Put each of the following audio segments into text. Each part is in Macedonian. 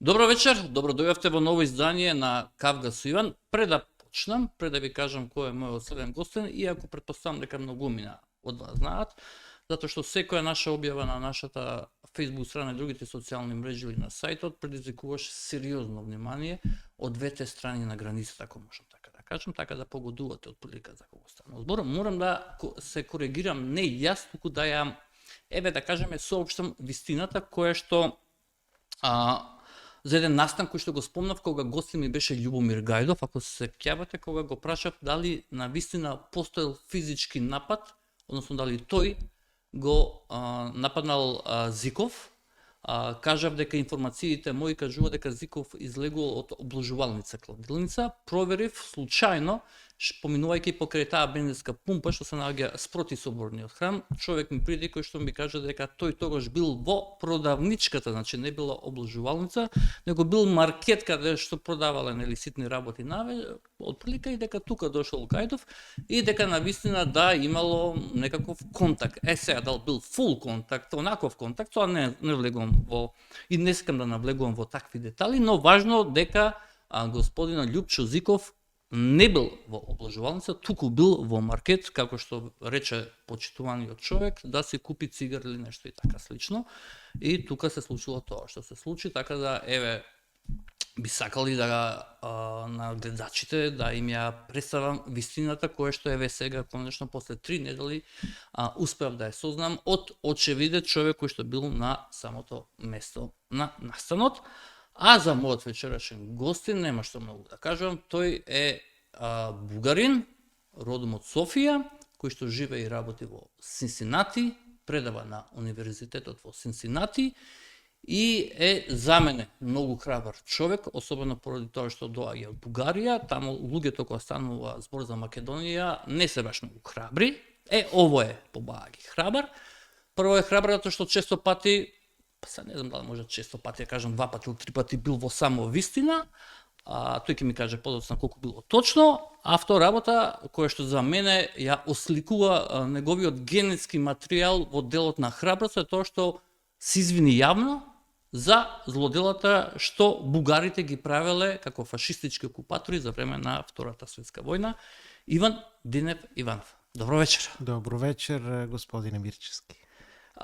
Добро вечер, добро дојавте во ново издание на Кавга со Иван. Пред да почнам, пред да ви кажам кој е мојот следен гостин, иако претпоставам дека многумина од вас знаат, затоа што секоја наша објава на нашата Facebook страна и другите социјални мрежи или на сајтот предизвикуваше сериозно внимание од двете страни на границата, ако можам така да кажам, така да погодувате од прилика за кого станува збор. Морам да се коригирам не јас, туку да ја да кажеме соопштам вистината која што за еден настан кој што го спомнав кога гостин ми беше Љубомир Гајдов, ако се сеќавате, кога го прашав дали на вистина постоел физички напад, односно дали тој го нападнал Зиков, кажав дека информациите мои кажува дека Зиков излегувал од обложувалница кладилница, проверив случајно, поминувајќи покрај таа бензинска пумпа што се наоѓа спроти соборниот храм, човек ми приди кој што ми кажа дека тој тогаш бил во продавничката, значи не била обложувалница, него бил маркет каде што продавале нели ситни работи отприлика и дека тука дошол Гајдов и дека навистина да имало некаков контакт. Сега дал бил фул контакт, онаков контакт, тоа не влегувам во и не сакам да навлегувам во такви детали, но важно дека господинот Љупчо Зиков не бил во обложувалница, туку бил во маркет, како што рече почитуваниот човек, да се купи цигар или нешто и така слично. И тука се случило тоа што се случи, така да би сакали да на гледачите да им ја представам вистината која што сега конечно после 3 недели успеав да ја сознам од очевиден човек кој што бил на самото место на настанот. А за мојот вечерашен гостин нема што многу да кажам, тој е бугарин, родом од Софија, кој што живее и работи во Синсинати, предава на универзитетот во Синсинати и е за мене многу храбар човек, особено поради тоа што доаѓа од Бугарија, таму луѓето кога станува збор за Македонија не се баш многу храбри. Ово е побаги храбар. Прво е храбар затоа што често пати не знам дали може често пати, ја кажам 2 пати или 3 пати бил во само вистина, тој ќе ми каже подоцна колку било точно, а втора работа која што за мене ја осликува неговиот генетски материјал во делот на храброст е тоа што се извини јавно за злоделата што бугарите ги правеле како фашистички окупатори за време на Втората светска војна. Иван Динев Иванов. Добро вечер. Добро вечер, господине Мирчевски.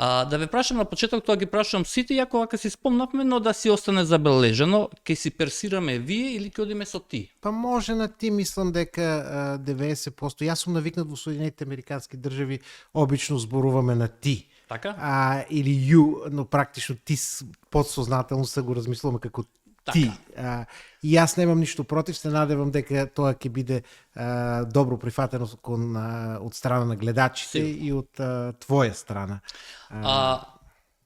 Да ве прашам на почеток, тоа ги прашам сите, иако ако си спомнавме, но да си остане забележано, ќе си персираме вие или ќе одиме со ти? Па може на ти, мислам дека 90%. Јас сум навикнат во Соединените американски држави, обично зборуваме на ти. Така? Или ю, но практично ти подсознателно се го размислуваме како ти. И јас немам ништо против, се надевам дека тоа ќе биде добро прифатено од страна на гледачите и од твоја страна.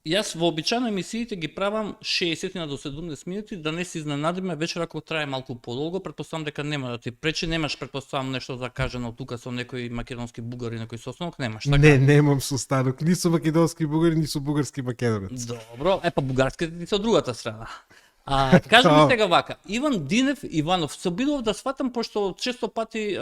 Јас вообичаено емисиите ги правам 60 до 70 минути, да не се изненадиме вечер ако трае малку подолго, претпоставам дека нема да ти пречи, немаш претпоставам нешто закажано тука со некој македонски бугари, некој состанок, немаш така? Не, немам состанок, ни со македонски бугари, ни со бугарски македонец. Добро, па бугарските ти со другата страна. Кажи ми сега вака, Иван Динев Иванов, се обидував да сватам, пошто често пати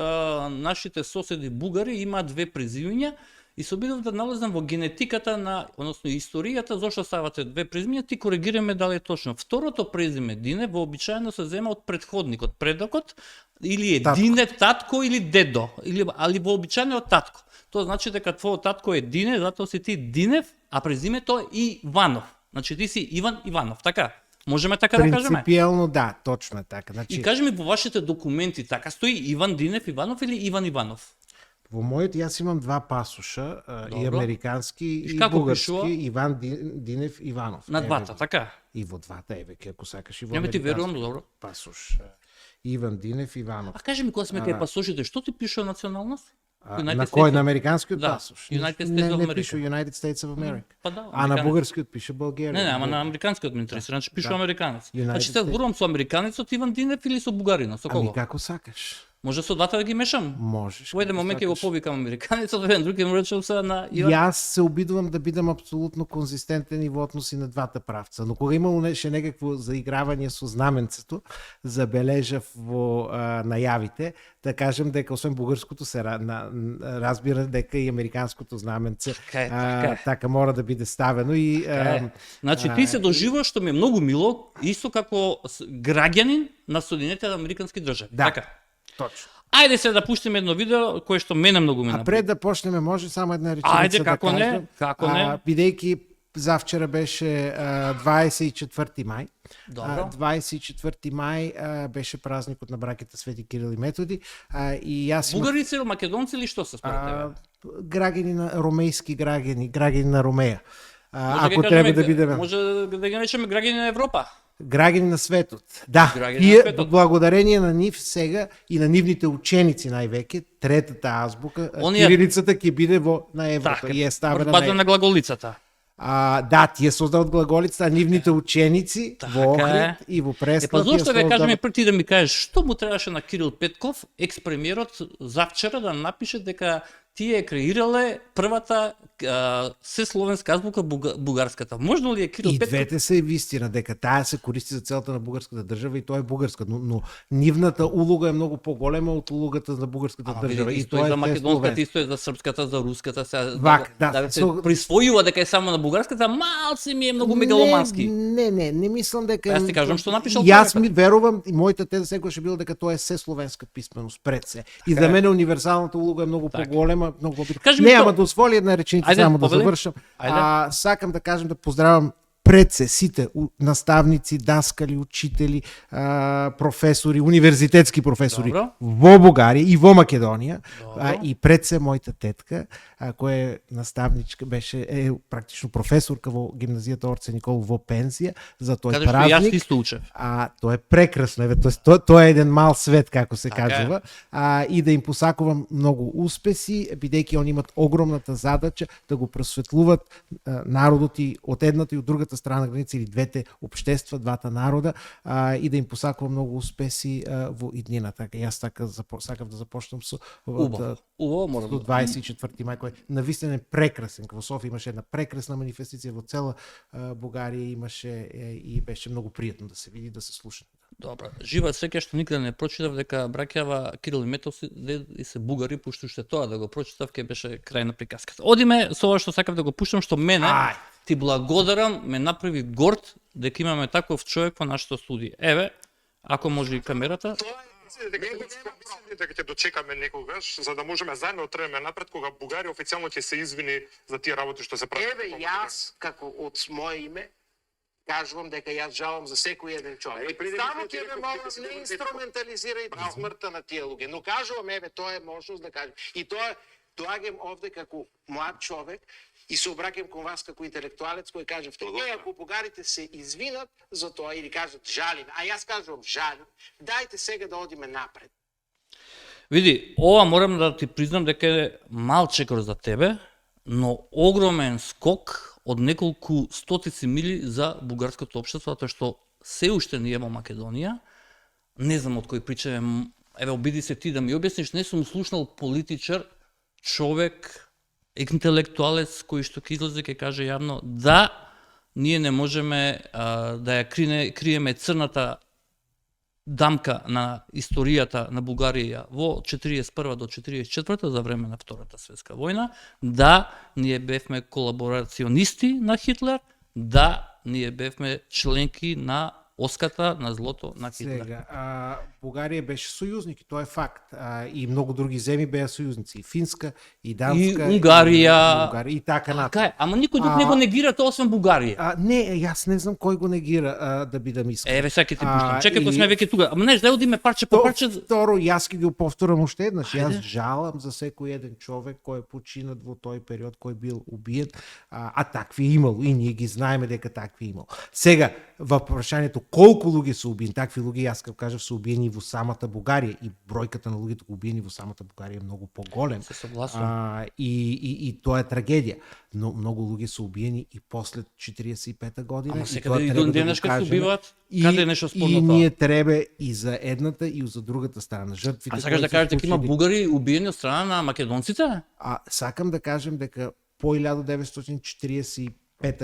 нашите соседи бугари имаат две презимиња и се обидував да налезам во генетиката на, односно историјата, зошто ставате две презимиња, ти коригираме дали е точно. Второто презиме Динев вообичаено се зема од претходникот, предокот, или е татко. Динев татко или дедо, али вообичаено од татко. Тоа значи дека твојот татко е Динев, затоа си ти Динев, а презимето е Иванов. Значи ти си Иван Иванов, така? Можеме така да кажеме? Принципијално да, точно така. Значи... И кажи ми во вашите документи така стои Иван Динев Иванов или Иван Иванов? Во мојот јас имам 2 пасоша, и американски и бугарски, пишува? Иван Динев Иванов. На двата, така? И во двата, ако сакаш и во американски. Ти верувам, добро. Пасош. Иван Динев Иванов. А кажи ми кога сме кај пасошите, што ти пишува националност? На кој? На американскиот пасош? United States of America. Не пише United States of America. Па да, а на бугарскиот пише Българија. Не, ама на американскиот ме интересира, значи пише американец. Значи се зборувам со американецот Иван Динев или со бугаринот, со кого? Ами како сакаш. Може со двата да ги мешам. Можеш. Во еден момент ќе го повикам американецот, во еден друг ќе му речам сега на Иван. Јас се обидувам да бидам апсолутно конзистентен и во односи на двата правца, но кога имало некакво заигравање со знаменцето, забележав во најавите, да кажем дека освен бугарското се разбира дека и американското знаменце така мора да биде ставено и Значи ти се доживуваш, што ми е многу мило, исто како граѓанин на Соединетите американски држави. Да. Така. точно. Ајде се да пуштиме едно видео кое што мене многу ми А пред да почнеме, може само една реченица Ајде, како да не, кажам. како не. Бидејќи завчера беше 24 мај. Добро. 24 мај беше празникот на браќата Свети Кирил и Методи. И јас имав Бугарици или македонци или што се според тебе? граѓани на ромејски граѓани на Ромеја. Може Ако да треба кажеме, да бидеме Може да ги наречеме граѓани на Европа. граѓани на светот. Да, Граѓани на тие светот. благодарение на нив сега и на нивните ученици највеќе, третата азбука, Оние- кирилицата ќе биде на еврото Така, и е ставена база на на глаголицата. да, тие создават глаголицата, а нивните ученици Така во е. Охрид и во Преслав. Па зошто ја да кажеме создават- пред ти да ми кажеш што му требаше на Кирил Петков, екс-премиерот, завчера да напише дека тие креирале првата сесловенска азбука бугарската. Можно ли е Кирил И Петков? двете се вистина, дека таа се користи за целата на бугарската држава и тоа е бугарска, но нивната улога е многу поголема од улогата на бугарската држава. Види, И исто тоа е за е македонската, исто е за српската, за руската, сега Вака, да, да се со- присвојува дека е само на бугарската, малце ми е многу мегаломански. Не мислам дека Јас ти кажам што напишал Јас човекот. ми верувам и мојата теза секогаш е била дека тоа е се словенска писменост пред се. И Така за е. мене универзалната улога е многу Така. поголема, многу побитна. Кажи ми Не, што- ама дозволи една реченица Ајде, само да повели. завршам. Ајде. Сакам да кажам да поздравам пред се сите наставници, даскали, учители, професори, универзитетски професори Добро. во Бугарија и во Македонија, Добро. и пред се мојата тетка, која е наставничка, беше практично професорка во гимназијата Орце Николов во пензија за тој Каде што јас празник. исто учев. Тоа е прекрасно, еве, тоа е еден мал свет, како се Така е. кажува. И да им посакувам многу успеси, бидејќи они имат огромната задача да го просветлуват народот и од едната и од другата страна граница или двете општества, двата народа, и да им посакувам многу успеси во иднина. Така, јас сакав да започнам со Убаво, мора до да. 24 мај, кој навистина е прекрасен. Во Софија имаше една прекрасна манифестација, во цела Бугарија имаше и беше многу пријатно да се види, да се слуша. Добро. Жива среќа што никаде не прочитав дека браќава Кирил и Методи и се бугари, пошто уште тоа да го прочитав ке беше крај на приказката. Одиме со ова што сакав да го пуштам, што мене Ај. ти благодарам, ме направи горд дека имаме таков човек во нашето студио. Еве, ако може и камерата. Дека ќе дочекаме некогаш, за да можеме заедно да тренеме напред, кога Бугарија официјално ќе се извини за тие работи што се прават. Еве, јас, како од моје име, кажувам дека јас жалам за секој еден човек. Само ќе ме молам, не инструментализирајте смртта на тие луѓе, но кажувам, еве, тоа е можност да кажем. И тоа доаѓам овде како млад човек и се обраќам кон вас како интелектуалец кој кажав, ако бугарите се извинат за тоа или кажат жалим, а јас кажувам жалим, дајте сега да одиме напред. Види, ова морам да ти признам дека е мал чекор за тебе, но огромен скок од неколку стотици мили за бугарското општество, затоа што се уште ние во Македонија, не знам од кој причаме, еве обиди се ти да ми објасниш, не сум слушнал политичар, човек, интелектуалец кој што ќе излезе ќе каже јавно да ние не можеме да ја криеме црната дамка на историјата на Бугарија во 41 до 44 за време на Втората светска војна, да ние бевме колаборационисти на Хитлер, да ние бевме членки на оската на злото на Хитлер. Сега, Бугарија беше сојузник, и тоа е факт. И многу други земји беа сојузници, и Финска, и Данска, И Унгарија. и така натаму. Така е, ама никој друг не го негира тоа освен Бугарија. Не, јас не знам кој го негира, да бидам искрен. Еве сега ќе ти пуштам. Чекај, и- кога сме веќе тука. Ама знаеш, да одиме парче по парче. Второ, јас ќе го повторам уште еднаш. Јас Ајде. жалам за секој еден човек кој е починат во тој период, кој бил убиен, а такви имало и ние ги знаеме дека такви имало. Сега, во прашањето колку луѓе се убиени, такви луѓе, јас како кажав, се убиени во самата Бугарија и бројката на луѓето убиени во самата Бугарија е многу поголем. Се согласувам. И тоа е трагедија. Но многу луѓе се убиени и после 45-та година. Ама и секаде тоа и треба до да го денешка се кажеме. убиваат. Каде е нешто спорно И тоа? ние треба и за едната и за другата страна. Жртвите. А сакаш да кои се кажеш дека има случили- бугари убиени од страна на македонците? Сакам да кажем дека по 1945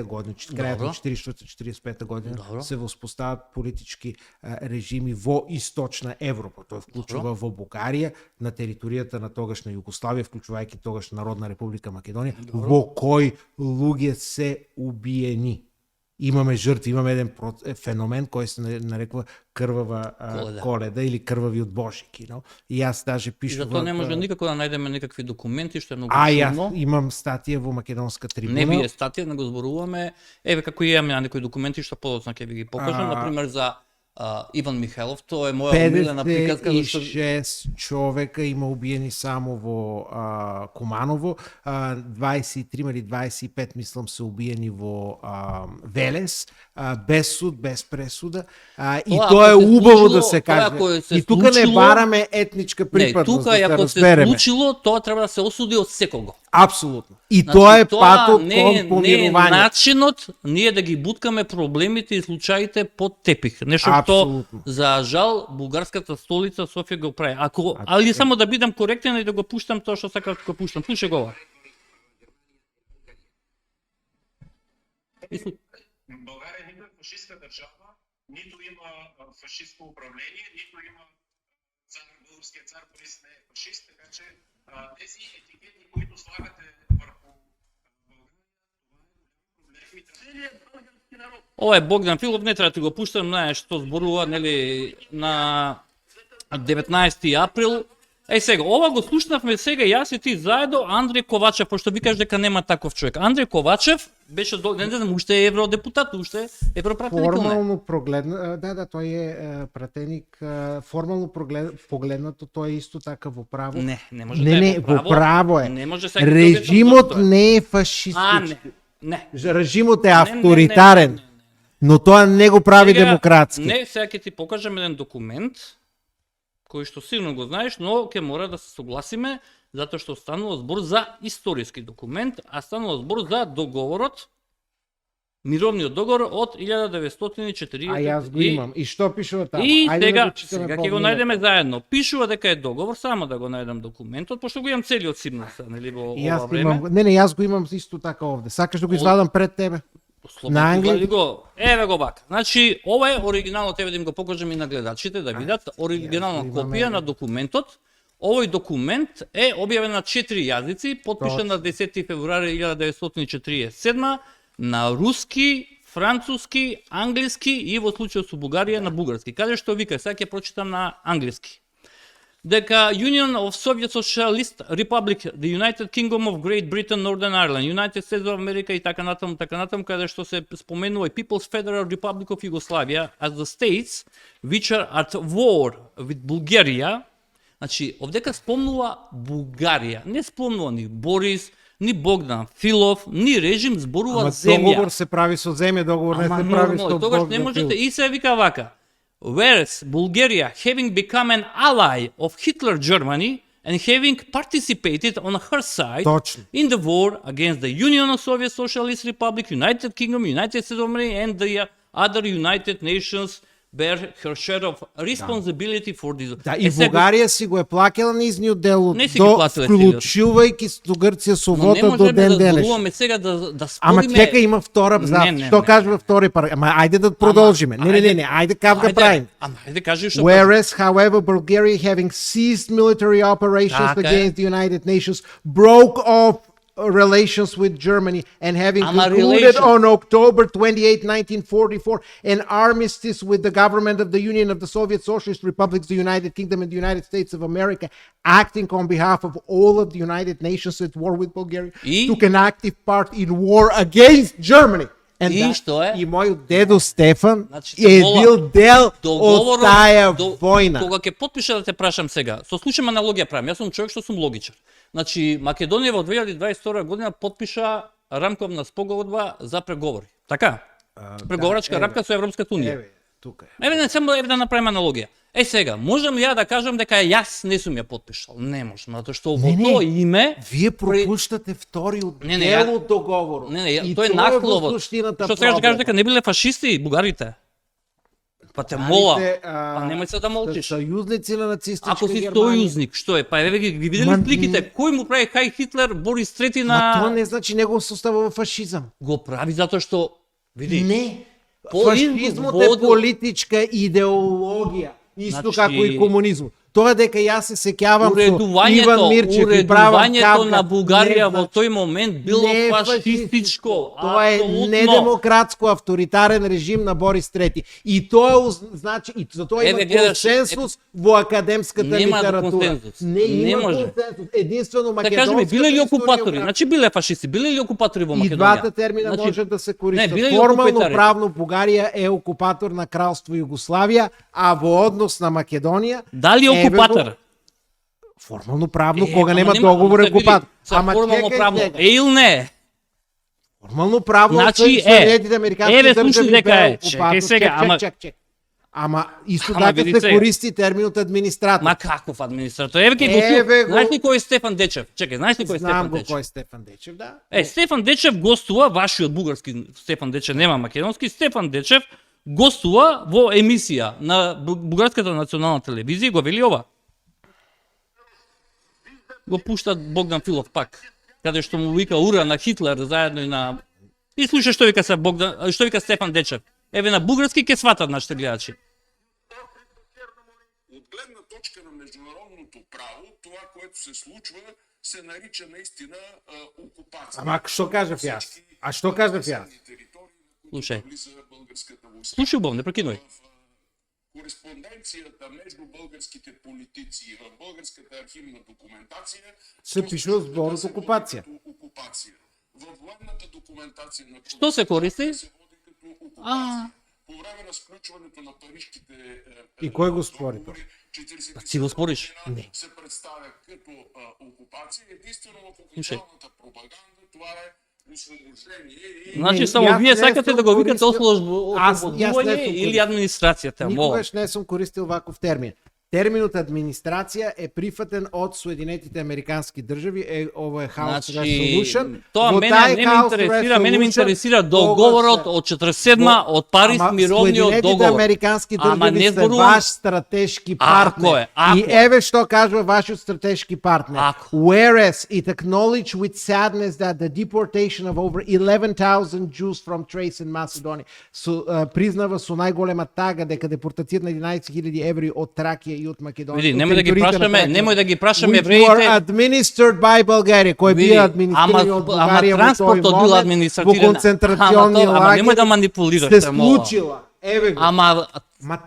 година, крајот Добро. на 1945 година, Добро. се воспостават политички режими во источна Европа. Тоа вклучува во Бугарија, на територијата на тогашна Југославија, вклучувајќи тогаш Народна република Македонија, во кој луѓе се убиени. Имаме жртви, имаме еден феномен кој се нарекува крвава коледа или крвави од Божики, no? И јас даже И пишував. затоа не може никако да најдеме некакви документи, што е многу Јас чудно. имам статија во Македонска трибуна. Не вие статија, не го зборуваме. Еве како имаме некои документи што подоцна ќе ви ги покажам, на пример за Иван Михајлов, тоа е моја омилена приказка зашто 56 човека има убиени само во Куманово, 23 или 25 мислам се убиени во Велес, без суд, без пресуда, и тоа е ако се убаво случило, да се тоа каже. ако се И тука не случило- бараме етничка Не, припадност, тука да се ако се разбереме. случило, тоа треба да се осуди од секого. Апсолутно. И Значи, тоа е патот не, кон не е помирување. начинот ние да ги буткаме проблемите и случаите под тепих. Нешто што Апсолутно. за жал бугарската столица Софија го прави. Али само да бидам коректен и да го пуштам тоа што сакам да го пуштам. Слушај го ова. България нито е фашистска држава, ниту има фашистско управление, ниту има цар, българскиот цар Борис не е фашист, така че тези етикети, които слагате върху България, целият български народ. Ова е Богдан Филов, не треба да ти го пуштам, знаеш што зборува, нели, на 19 април. Сега, ова го слушнавме сега јас и ти заедно, Андреј Ковачев, пошто ви кажеш дека нема таков човек. Андреј Ковачев беше, не знам, уште е евродепутат, уште е европратеник. Формално прогледнато, да, тој е пратеник, формално погледнато тој е исто така во право. Не може Не, да не, е во право е. Не може сега Режимот не е фашистички. не. Режимот е авторитарен, не. но тоа не го прави Сега, демократски. Не, сега ќе ти покажам еден документ, кој што сигурно го знаеш, но ќе мора да се согласиме, затоа што станува збор за историски документ, а станува збор за договорот, мировниот договор од 1940. А јас го имам. И што пишува таму? И Ајде да го читаме сега ќе го помногу. најдеме заедно. Пишува дека е договор, само да го најдам документот, пошто го имам целиот сигнал, нели, во И ова јас време. имам. Не, јас го имам исто така овде. Сакаш да го извадам пред тебе? Слободно На извади англиски? го. Еве го вака. Значи, ова е оригиналот, еве да им го покажам и на гледачите да видат оригинална јас го имам, копија на документот. Овој документ е објавен на 4 јазици, потпишан на 10 февруари 1947 на руски, француски, англиски и во случајот со Бугарија на бугарски. Каде што вика, сега ќе прочитам на англиски. Дека Union of Soviet Socialist Republic, the United Kingdom of Great Britain, Northern Ireland, United States of America и така натаму, каде што се споменува и People's Federal Republic of Yugoslavia as the states which are at war with Bulgaria. Значи, овдека спомнува Бугарија, не спомнува ни Борис, ни Богдан Филов, ни режим, зборува Ама земја. договор се прави со земја, договор не се прави нормално, со тогаш Бог не да можете, пил. и се вика вака. Whereas Bulgaria, having become an ally of Hitler Germany and having participated on her side Точно. in the war against the Union of Soviet Socialist Republic, United Kingdom, United States of America and the other United Nations bear her share of responsibility for this. Да, и Бугарија си го е плакала низниот дел од Не си ги платила целиот. вклучувајќи со Грција со Но не вода до можеме ден да денес. зборуваме сега да Ама спориме. чека има втора абзац. Не, Што не. кажува втори параграф? Ама ајде да продолжиме. Не, ајде кав да правим. Ама ајде кажи што. Whereas, however, Bulgaria, having ceased military operations Така е. against the United Nations, broke off relations with Germany and having Ама concluded relations. on October 28, 1944, an armistice with the government of the Union of the Soviet Socialist Republics, the United Kingdom, and the United States of America, acting on behalf of all of the United Nations at war with Bulgaria, И? took an active part in war against Germany. And И што е? И мојот дедо Стефан Значи, е вола. бил дел од Договорот таа војна. Кога ќе потпише да те прашам сега, со случајна аналогија правам, јас сум човек што сум логичар. Значи, Македонија во 2022 година потпиша рамковна спогодба за преговори. Така? Преговорачка рамка со Европската унија. еве. Тука е. Еве да направиме аналогија. Сега, можам ја да кажам дека јас не сум ја потпишал. Не можам, затоа што во Не, тоа име Вие пропуштате вториот Не, дел од договорот. Не, И тој е тоа насловот. во суштината Што сакаш да кажеш проблемот. дека не биле фашисти бугарите? Па те мола. Бугарите, Па немој се да молчиш. Сајузници на нацистичка Ако си Германија. сојузник, што е? Па еве ги виделе Ма, сликите, кој му прави Хај Хитлер, Борис Трети Ма тоа на не значи негов состав во фашизам. го прави затоа што види. Не. По- Фашизмот е водил- политичка идеологија, исто Значи, како и комунизмот. Тоа дека јас се сеќавам со Уредувањето, Иван Мирчев и правам уредувањето капка, на Бугарија не во тој момент било не е фашистичко. Тоа е апсолутно. недемократско авторитарен режим на Борис Трети. И тоа значи и за тоа има Еве, гледаш, консенсус во академската Нема литература. консенсус. Не има Не може. консенсус. Единствено Да кажеме, македонската биле ли окупатори? историографија. Значи биле фашисти, биле ли окупатори во И Македонија? двата термина Значи, можат да се користат. Не, биле ли Формално окупатори? правно Бугарија е окупатор на Кралство Југославија, а во однос на Македонија Дали е еве го- окупатор? формално правно Е, кога ама нема нема- договор е ама се види, окупатор. за Ама формално чекај правно сега. е или не? Формално правно Значи Соединетите американски еве држави слушај дека беа е. окупатор. Чекај сега, ама- чек. Ама исто Ама така види се сега. користи терминот администратор. Ма каков администратор? Еве ќе Еве го го. знаеш ли кој е Стефан Дечев? Чекај, знаеш ли кој е Знам Стефан го Дечев? кој е Стефан Дечев, да. Стефан Дечев гостува, вашиот бугарски Стефан Дечев, нема македонски, Стефан Дечев гостува во емисија на бугарската национална телевизија и го вели ова. Го пушта Богдан Филов пак, каде што му вика ура на Хитлер заедно и на и слуша што вика што вика Стефан Дечев. Еве на бугарски ќе сватат нашите гледачи. От гледна точка на международното право, това, което се случва, се нарича наистина окупация. Ама што кажав јас? А што кажав јас? Слушај. Влиза българската войска. Слушај бом, не прекинувај. В кореспонденцията между българските политици и в българската архивна документация Се пишува зборот окупација. окупация. В военната документация на Што се користи? се води като окупация. По време на сключването на парижките И кој го спори тоа? договори, 47 Па си го спориш? година се представя като окупация. Единствено в официалната пропаганда това е освобождение и Значи Не, само јас вие не сакате сум да го викате користил- Јас не ослободување сум или користил. администрацијата, молам. Никогаш не сум користил ваков термин. Терминот администрација е прифатен од Соединетите американски држави, ова е House Resolution. тоа Во мене тај не ме House интересира, мене ме Resolution интересира договорот кога се- од 47 од Париз, Ама мировниот Соединетите договор. американски Ама држави не се зборувам- ваш стратешки партнер. ако И еве што кажува вашиот стратешки партнер. Ако. Whereas it acknowledged with sadness that the deportation of over 11,000 Jews from Thrace and Macedonia признава со најголема тага дека депортацијата на 11,000 евреи од Тракија и од Македонија. Види, од немој да ги териториите на прашаме, Тракија, немој да ги прашаме which евреите. were administered by Bulgaria, кој Види, бија администрирани од Бугарија во тој транспортот бил момент, во административен. концентрациони Ама немој да лагери, манипулираш, се те молам. случила. Еве го. Ама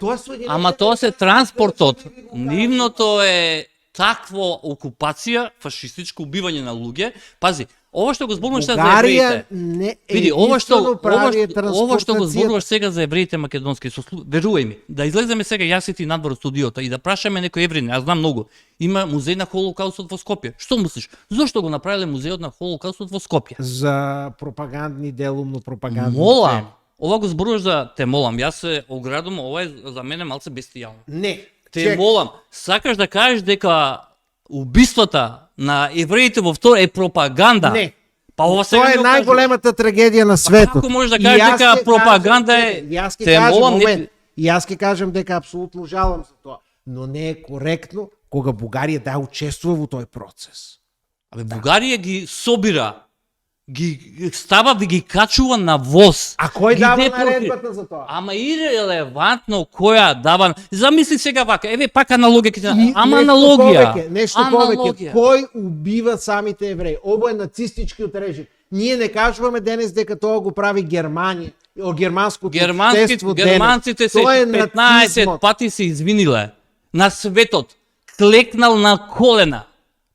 тоа Соединетите Ама тоа се транспортот. Нивното е такво окупација, фашистичко убивање на луѓе. Пази, ова што го зборуваш сега за Бугарија евреите. не Види, ова што ова што го зборуваш сега за евреите македонски, верувај ми, да излеземе сега јас и ти надвор од студиото и да прашаме некој евреин, јас знам многу. Има музеј на Холокаустот во Скопје. Што мислиш? Зошто го направиле музејот на Холокаустот во Скопје? за пропагандни делумно пропагандни. Молам. цели. Ова го зборуваш за те молам. Јас се оградувам, ова е за мене малце бестијално. Не. Те молам, сакаш да кажеш дека убиствата на евреите во втора е пропаганда? Не. Па ова сега Тоа е не го кажуваш. најголемата трагедија на светот. како можеш да И кажеш јас дека ќе пропаганда кажам, е- Јас ќе Те кажам, молам, момент, не- и јас ќе кажам дека апсолутно жалам за тоа, но не е коректно кога Бугарија да учествува во тој процес. Абе, Бугарија ги собира, ги става и ги качува на воз. А кој Ги дава депортира. наредбата за тоа? Ама ирелевантно која дава. Замисли сега вака, еве пак аналогија ќе И ама нешто аналогија. повеќе, нешто повеќе. Кој убива самите евреи? Ово е нацистичкиот режим. Ние не кажуваме денес дека тоа го прави Германија, германското општество денес. Германците се Тоа е 15 нацизмот. пати се извиниле на светот. Клекнал на колена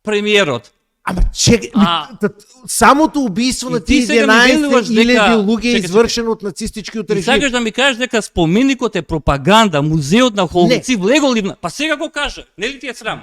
премиерот. Ама чекај, самото убиство на И ти тие сега ми велуваш 11.000 дека- луѓе е чекај, извршено од нацистичкиот И режим. сакаш да ми кажеш дека споменикот е пропаганда, музеот на Холокаустот влегол ли? Па сега го кажа, нели ти е срам?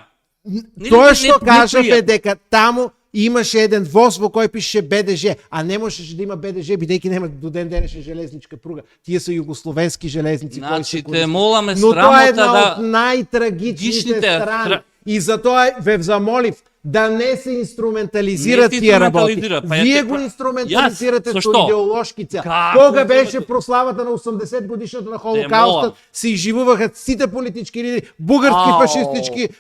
Нели Тоа ти што не кажав е пријатно? дека таму имаше еден воз во кој пишеше БДЖ, а не можеше да има БДЖ бидејќи нема до ден денешен железничка пруга. Тие се југословенски железници кои Значи, се те користат. моламе Но тоа е срамота една од да... најтрагичните Гичните страни. И затоа ве замолив да не се инструментализират Не се тие работи. инструментализира, па ја Вие те го пра- инструментализирате Јас, со со што? идеолошки цел. Како Кога беше инструмент- прославата на 80 годишната на молам. Холокаустот, се изживуваха сите политички лидери, бугарски Ау. фашисти,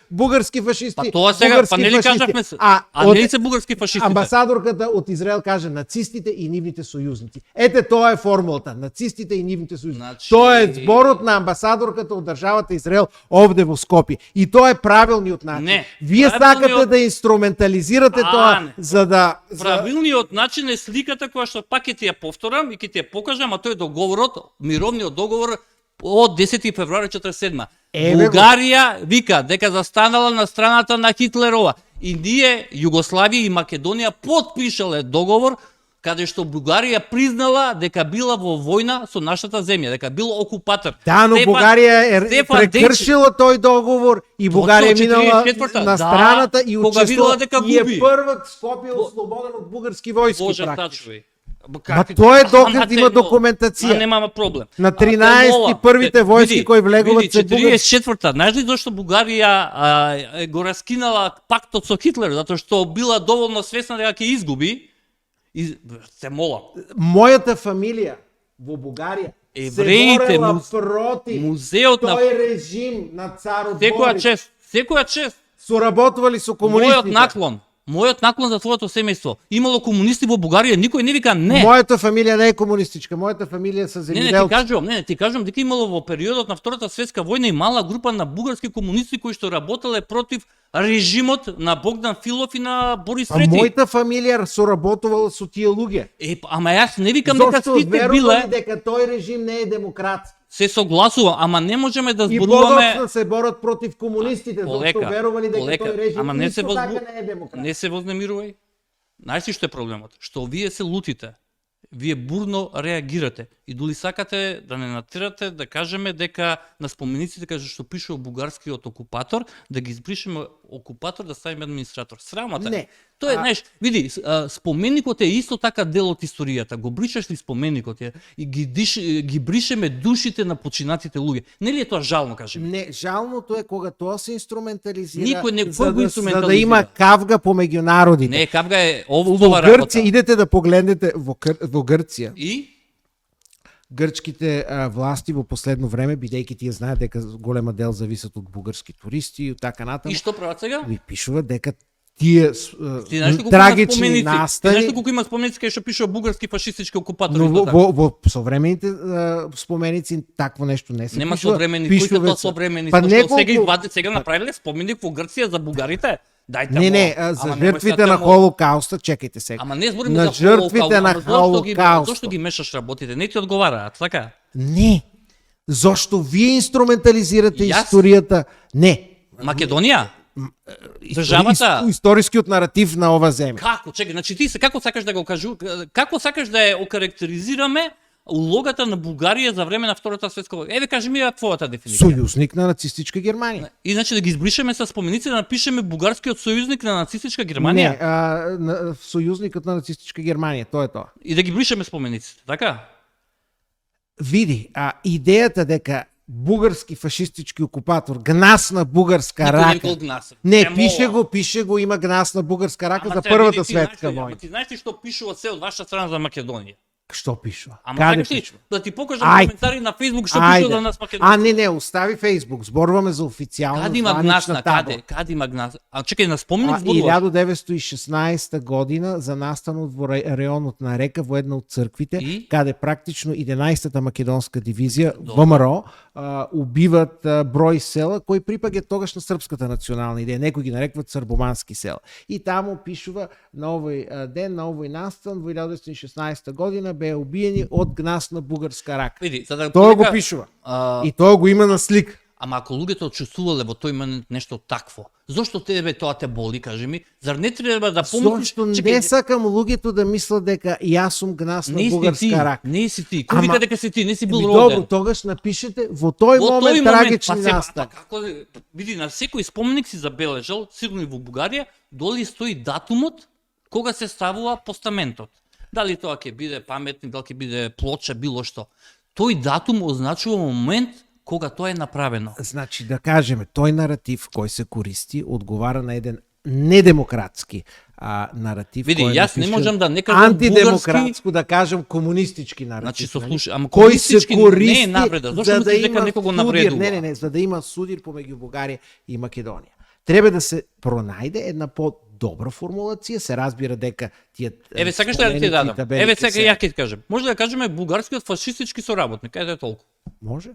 Па тоа сега, бугарски па нели фашисти. кажавме се? А А нели се бугарски фашистите? Амбасадорката од Израел каже нацистите и нивните сојузници. Ете тоа е формулата, нацистите и нивните сојузници. Значи- Тоа е зборот на амбасадорката од државата Израел овде во Скопје. И тоа е правилниот начин. Не, Вие правилниот- сакате да инструментализирате тоа не. за да Правилниот начин е сликата која што пак ќе ти ја повторам и ќе ти ја покажам, а тој е договорот, мировниот договор од 10 февруари 47. Еве го. Бугарија вика дека застанала на страната на Хитлерова и ние Југославија и Македонија потпишале договор каде што Бугарија признала дека била во војна со нашата земја, дека бил окупатор. Да, но Стефан- Бугарија е Стефан прекршила тој договор и Бугарија Точно, минала 44-та. на Да, страната и кога учествува видела дека и е губи. првак Скопје ослободен од бугарски војски Боже, практично. тачови. Ма тоа е доказ, има документација. Нема проблем. На А, те 13 молам, првите те- војски види, кои влегуваат види, се бугарски. 44-та, знаеш ли зашто Бугарија го раскинала пактот со Хитлер, затоа што била доволно свесна дека ќе изгуби. И се молам. Мојата фамилија во Бугарија Евреите, се борела муз- против Музеот на тој режим на царот секоја Борис. чест, секоја чест. Соработували со Мојот комунистите. наклон за твоето семејство. Имало комунисти во Бугарија, никој не вика не. Мојата фамилија не е комунистичка, мојата фамилија се Не, земјоделци. ти кажувам дека имало во периодот на Втората светска војна и мала група на бугарски комунисти кои што работеле против режимот на Богдан Филов и на Борис А Трети. мојата фамилија соработувала со тие луѓе. Ама јас не викам дека Зошто сите верували биле, дека тој режим не е демократски? се согласувам, ама не можеме да И зборуваме подоцна се борат против комунистите, зашто верували дека тој режим ама не се исто така не е возбу... демократски. не се вознемирувај. Знаеш ли што е проблемот? Што вие се лутите. Вие бурно реагирате и доли сакате да не натерате да кажеме дека на спомениците каже што пише о бугарскиот окупатор, да ги избришеме окупатор, да ставиме администратор. Срамата. Не. Тоа е, знаеш, види, споменикот е исто така дел од историјата. Го бришаш ли споменикот и ги бришеме душите на починатите луѓе. Нели е тоа жално, кажи ми? Не, жалното е кога тоа се инструментализира Никој не го за да инструментализира. има кавга помеѓу народите. Не, кавга е Во убава Грција, работа. идете да погледнете во Грција. И Грчките власти во последно време, бидејќи тие знаат дека голема дел зависат од бугарски туристи и така натаму, што прават сега? ви пишуваат дека тие Ти знаеш ли колку има трагични споменици? Ти знаеш настани, ли колку има споменици кај што пише бугарски фашистички окупатори? но и во, така? во современите споменици такво нешто не се Нема пишува. современи, кои се тоа Пишуваат се. современи? Па Зашто неколку... сега извадите, сега направиле споменик во Грција за бугарите? Дајте Не, не, молам. за Ама немој жртвите сега на те молам. Холокауста, чекајте сега. Ама не збориме на за жртвите Холокауст, на ама Холокауста. Зошто ги мешаш работите? Не ти одговара, така? Не. Зошто вие инструментализирате Јас? историјата? Не. Македонија? Државата? Историскиот наратив на ова земја. Како? Чекај, значи ти се како сакаш да го кажу, како сакаш да ја окарактеризираме улогата на Бугарија за време на Втората светска војна? Еве кажи ми ја твојата дефиниција. Сојузник на нацистичка Германија. И значи да ги избришеме со споменици, да напишеме бугарскиот сојузник на нацистичка Не, Германија сојузникот на нацистичка Германија, тоа е тоа. и да ги бришеме спомениците, така? Види, идејата дека бугарски фашистички окупатор, гнасна бугарска Никој не рака. викал гнас. Не, Те пише го, има гнасна бугарска рака Ама за те, првата види, ти светска знаеш ли, војна. ама ти знаеш ли што пишува се од ваша страна за Македонија? Што пишува? Ама Каде сакаш ли пишува? да ти покажам Ајде. коментари на Facebook што Ајде. пишува за нас Македонија? Не, остави Фейсбук. Зборуваме за официјална Каде има званична гнасна, табла. каде има гнас? А чекај, на споменик И зборуваш? 1916 година за настанот во реонот на Река во една од црквите, И? каде практично 11-та македонска дивизија ВМРО убиват број села кои припаѓаат тогаш на српската национална идеја, некои ги нарекуваат србомански села. И таму пишува на овој ден, на овој настан во 1916 година беа убиени од гнасна бугарска рака. Види, за да Тоа го понека- пишува. А, И тоа го има на слика. Ама ако луѓето чувствувале во тој момент нешто такво, зошто тебе тоа те боли, кажи ми? Зар не треба да помислиш? Зошто не сакам луѓето да мислат дека јас сум гнасна бугарска рака. не си ти. Кој Ама- вика дека си ти, не си бил Ми, роден. добро, тогаш напишете во тој момент трагични настани. Како види на секој споменик си забележал, сигурно и во Бугарија, доли стои датумот кога се ставува постаментот. Дали тоа ќе биде паметник, дали ќе биде плоча, било што. Тој датум означува момент кога тоа е направено. Значи, да кажеме, тој наратив кој се користи одговара на еден недемократски наратив. Види, кој е јас не напишан можам да не кажам антидемократско, да кажам комунистички наратив. Значи, со нали? слушај, ама Кој се комунистички користи не е напредок. Зошто за мислиш дека има некого судир, напредува? не, за да има судир помеѓу Бугарија и Македонија. Треба да се пронајде една по-добра формулација, се разбира дека тие Еве сакаш да ти дадам. табелите Еве сега се- ја ќе ти кажам. Може да кажеме бугарскиот фашистички соработник, ете толку. Може?